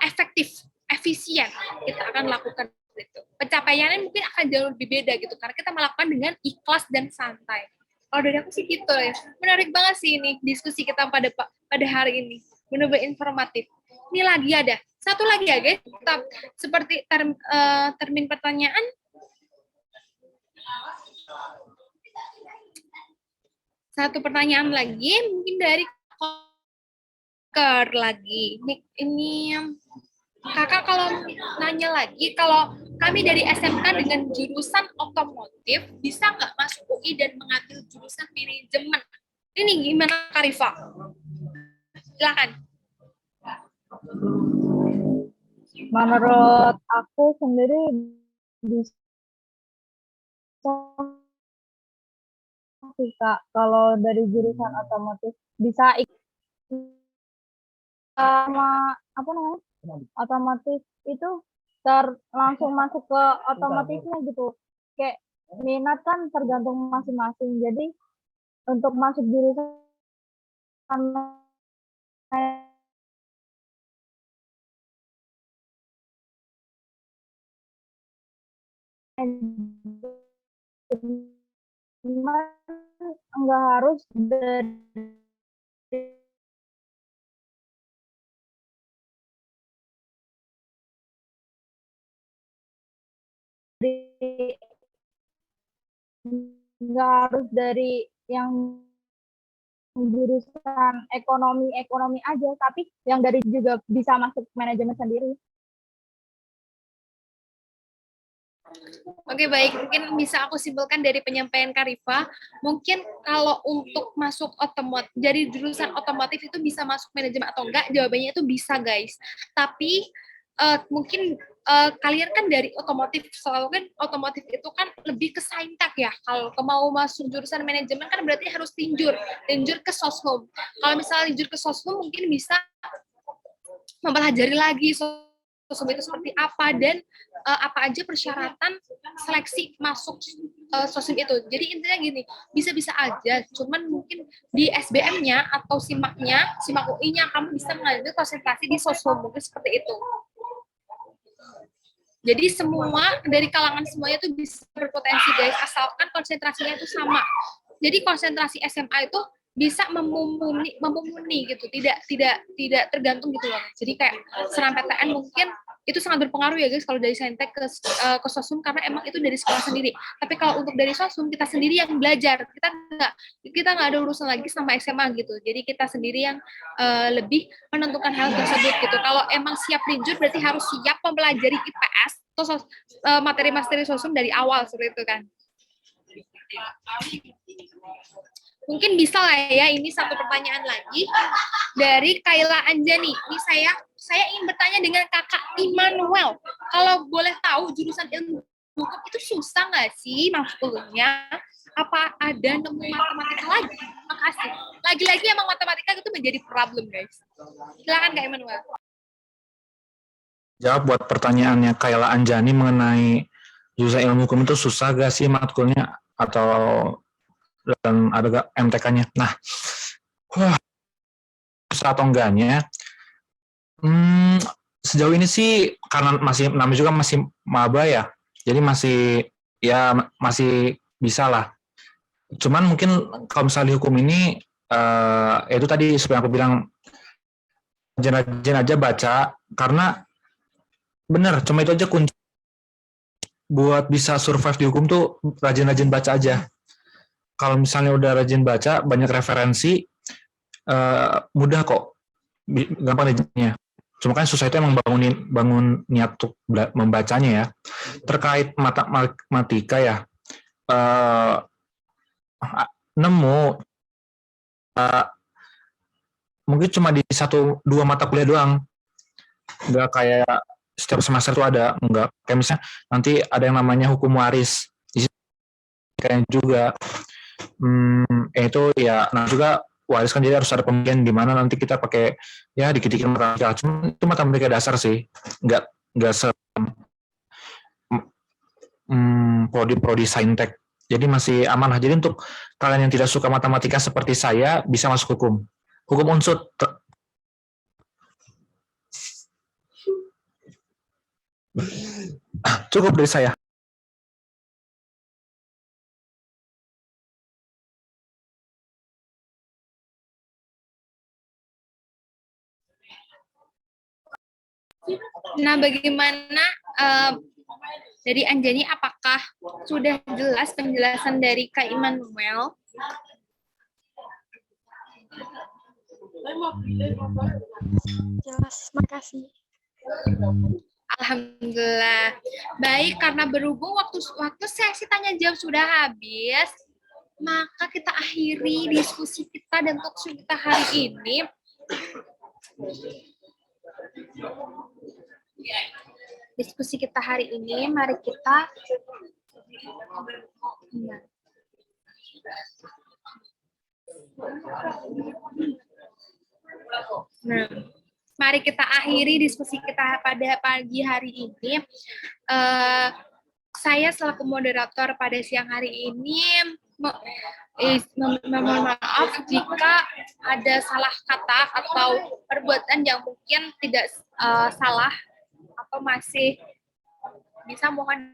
efektif, efisien kita akan lakukan itu. Pencapaiannya mungkin akan jauh lebih beda gitu, karena kita melakukan dengan ikhlas dan santai. Kalau dari aku sih gitu ya. Menarik banget sih ini diskusi kita pada hari ini. Benar-benar informatif. Ini lagi ada. Satu lagi ya guys. Seperti termin pertanyaan. Satu pertanyaan lagi, mungkin dari Koker lagi. Ini kakak kalau nanya lagi, kalau kami dari SMK dengan jurusan otomotif, bisa nggak masuk UI dan mengambil jurusan manajemen? Ini gimana Kak Rifa? Silakan. Menurut aku sendiri bisa sih Kak, kalau dari jurusan otomotif bisa sama otomotif itu langsung masuk ke otomotifnya gitu. Kayak minat kan tergantung masing-masing. Jadi untuk masuk jurusan enggak harus dari nggak harus dari yang jurusan ekonomi aja, tapi yang dari juga bisa masuk manajemen sendiri. Oke, baik. Mungkin bisa aku simpulkan dari penyampaian Karifa, mungkin kalau untuk masuk otomotif, dari jurusan otomotif itu bisa masuk manajemen atau enggak, jawabannya itu bisa, guys. Tapi mungkin kalian kan dari otomotif, selalu kan otomotif itu kan lebih ke saintek ya. Kalau mau masuk jurusan manajemen kan berarti harus tinjur ke soshum. Kalau misalnya tinjur ke soshum mungkin bisa mempelajari lagi soshum itu seperti apa dan apa aja persyaratan seleksi masuk soshum itu. Jadi intinya gini, bisa-bisa aja, cuman mungkin di SBM-nya atau simak UI-nya kamu bisa mengambil konsentrasi di soshum, mungkin seperti itu. Jadi semua dari kalangan semuanya itu bisa berpotensi guys, asalkan konsentrasinya itu sama. Jadi konsentrasi SMA itu bisa memumuni gitu, tidak tergantung gitu loh. Jadi kayak SNMPTN mungkin itu sangat berpengaruh ya guys kalau dari saintek ke soshum, karena emang itu dari sekolah sendiri. Tapi kalau untuk dari soshum kita sendiri yang belajar, kita nggak ada urusan lagi sama SMA gitu. Jadi kita sendiri yang lebih menentukan hal tersebut gitu. Kalau emang siap tinjur berarti harus siap mempelajari IPS atau materi-materi soshum dari awal seperti itu kan. Mungkin bisa lah ya, ini satu pertanyaan lagi dari Kayla Anjani. Ini saya ingin bertanya dengan Kakak Immanuel. Kalau boleh tahu jurusan ilmu hukum itu susah nggak sih maskulnya? Apa ada nemu matematika lagi? Makasih. Lagi-lagi emang matematika itu menjadi problem guys. Silakan Kak Immanuel. Jawab buat pertanyaannya Kayla Anjani mengenai jurusan ilmu hukum itu susah gak sih matkulnya atau dan ada gak MTK-nya. Nah, susah atau enggaknya, sejauh ini sih karena namanya juga masih maba ya, jadi masih bisa lah. Cuman mungkin kalau misalnya di hukum ini, itu tadi seperti aku bilang, rajin aja baca, karena bener, cuma itu aja kunci buat bisa survive di hukum tuh rajin-rajin baca aja. Kalau misalnya udah rajin baca, banyak referensi, mudah kok, gampang aja. Cuma kan susah itu emang bangun niat untuk membacanya ya. Terkait matematika ya, nemu mungkin cuma di 1-2 mata kuliah doang, nggak kayak setiap semester tuh ada, nggak kayak misalnya nanti ada yang namanya hukum waris di situ kayak juga itu ya. Nah juga waris kan, jadi harus ada pembagian di mana nanti kita pakai ya dikit-dikit matematika, cuma itu matematika dasar sih, nggak se prodi saintek, jadi masih aman lah. Jadi untuk kalian yang tidak suka matematika seperti saya bisa masuk hukum unsur. Cukup dari saya. Nah, bagaimana dari Anjani, apakah sudah jelas penjelasan dari Kak Immanuel? Jelas, makasih. Alhamdulillah. Baik, karena berhubung waktu sesi tanya jawab sudah habis, maka kita akhiri diskusi kita dan talkshow kita hari ini. Diskusi kita hari ini, mari kita mari kita akhiri diskusi kita pada pagi hari ini. Saya selaku moderator pada siang hari ini mohon maaf jika ada salah kata atau perbuatan yang mungkin tidak salah atau masih bisa mohon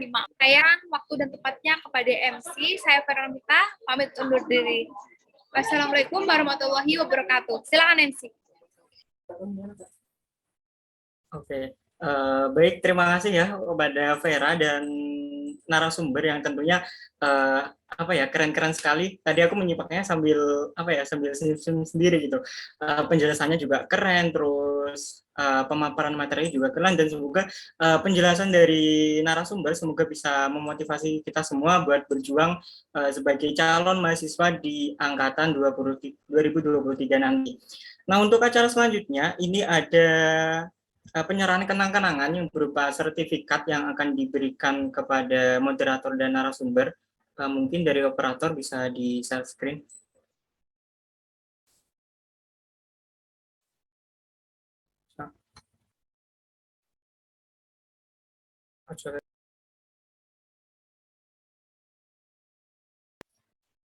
dimaafkan. Waktu dan tempatnya kepada MC. Saya Veronica, pamit undur diri. Wassalamualaikum warahmatullahi wabarakatuh. Silakan MC. Oke, baik, terima kasih ya kepada Vera dan narasumber yang tentunya keren-keren sekali. Tadi aku menyimaknya sambil senyum-senyum sendiri gitu. Penjelasannya juga keren, terus pemaparan materi juga keren, dan semoga penjelasan dari narasumber semoga bisa memotivasi kita semua buat berjuang sebagai calon mahasiswa di angkatan 2023 nanti. Nah, untuk acara selanjutnya ini ada penyerahan kenang-kenangan yang berupa sertifikat yang akan diberikan kepada moderator dan narasumber. Mungkin dari operator bisa di share screen.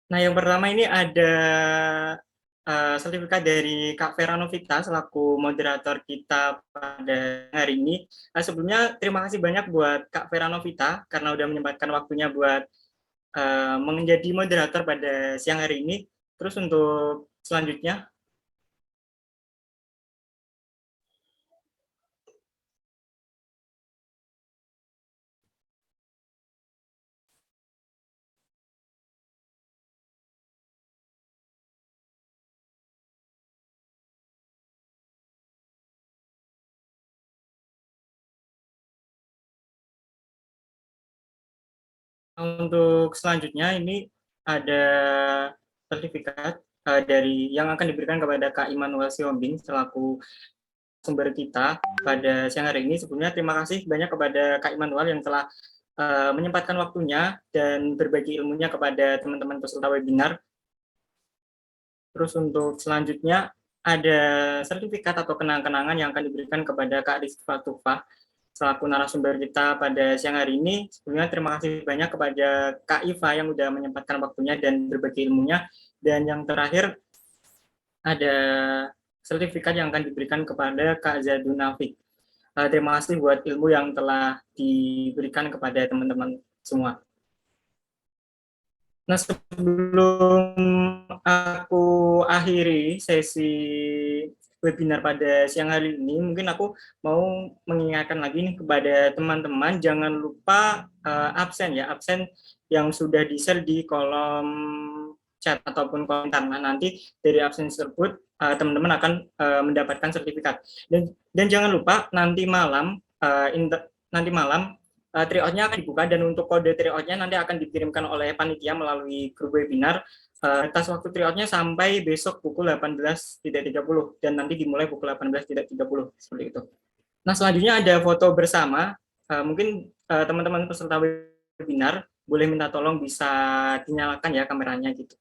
Nah, yang pertama ini ada sertifikat dari Kak Vera Novita selaku moderator kita pada hari ini. Sebelumnya terima kasih banyak buat Kak Vera Novita karena udah menyempatkan waktunya buat menjadi moderator pada siang hari ini. Terus untuk selanjutnya, ini ada sertifikat dari yang akan diberikan kepada Kak Immanuel Siombing selaku sumber kita pada siang hari ini. Sebelumnya terima kasih banyak kepada Kak Immanuel yang telah menyempatkan waktunya dan berbagi ilmunya kepada teman-teman peserta webinar. Terus untuk selanjutnya ada sertifikat atau kenang-kenangan yang akan diberikan kepada Kak Rizfa Tufah selaku narasumber kita pada siang hari ini. Sebelumnya terima kasih banyak kepada Kak Iva yang sudah menyempatkan waktunya dan berbagi ilmunya. Dan yang terakhir ada sertifikat yang akan diberikan kepada Kak Zadun Nafik. Terima kasih buat ilmu yang telah diberikan kepada teman-teman semua. Nah, sebelum aku akhiri sesi webinar pada siang hari ini, mungkin aku mau mengingatkan lagi nih kepada teman-teman, jangan lupa absen yang sudah di-share di kolom chat ataupun komentar. Nah, nanti dari absen tersebut teman-teman akan mendapatkan sertifikat. Dan jangan lupa nanti malam tryout-nya akan dibuka, dan untuk kode tryout-nya nanti akan dikirimkan oleh panitia melalui grup webinar. Batas waktu tryout-nya sampai besok pukul 18.30 dan nanti dimulai pukul 18.30 seperti itu. Nah, selanjutnya ada foto bersama. Mungkin teman-teman peserta webinar boleh minta tolong bisa dinyalakan ya kameranya gitu.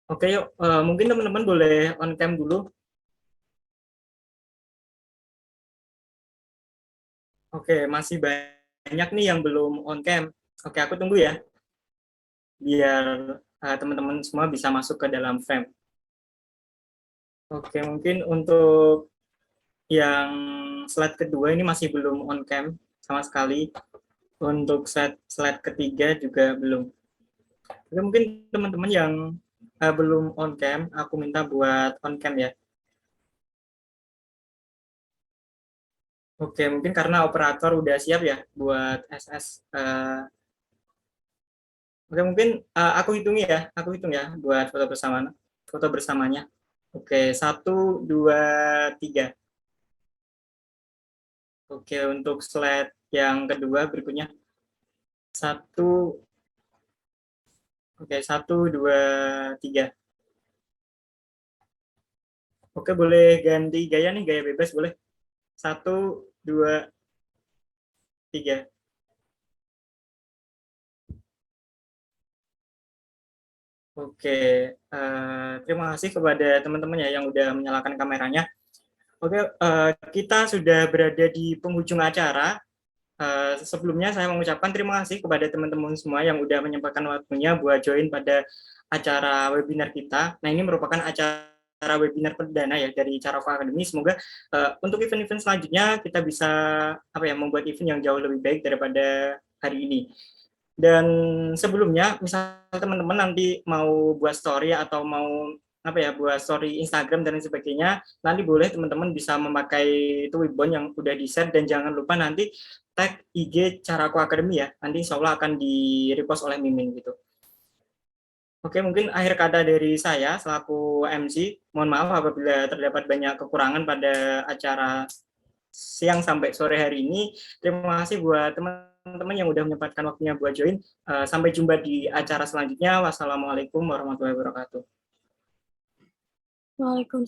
Oke, yuk. Mungkin teman-teman boleh on cam dulu. Oke, masih banyak nih yang belum on cam. Oke, aku tunggu ya, biar teman-teman semua bisa masuk ke dalam frame. Oke, mungkin untuk yang slide kedua ini masih belum on cam sama sekali. Untuk slide ketiga juga belum. Oke, mungkin teman-teman yang belum on cam, aku minta buat on cam ya. Oke, mungkin karena operator udah siap ya buat SS. Oke, mungkin aku hitung ya buat foto bersamanya. Oke, 1, 2, 3. Oke, untuk slide yang kedua berikutnya 1. Oke, 1, 2, 3. Oke, boleh ganti gaya nih, gaya bebas boleh. 1, 2, 3. Oke, terima kasih kepada teman-teman ya yang udah menyalakan kameranya. Oke, kita sudah berada di penghujung acara. Sebelumnya saya mengucapkan terima kasih kepada teman-teman semua yang udah menyempatkan waktunya buat join pada acara webinar kita. Nah, ini merupakan acara webinar perdana ya dari Caraku Academy. Semoga untuk event-event selanjutnya kita bisa membuat event yang jauh lebih baik daripada hari ini. Dan sebelumnya, misal teman-teman nanti mau buat story atau mau buat story Instagram dan lain sebagainya, nanti boleh teman-teman bisa memakai Twibbon yang udah di-share, dan jangan lupa nanti tag IG Caraku Academy ya. Nanti insya Allah akan di-repost oleh Mimin gitu. Oke, mungkin akhir kata dari saya selaku MC. Mohon maaf apabila terdapat banyak kekurangan pada acara siang sampai sore hari ini. Terima kasih buat teman-teman yang udah menyempatkan waktunya buat join. Sampai jumpa di acara selanjutnya. Wassalamualaikum warahmatullahi wabarakatuh. Waalaikumsalam.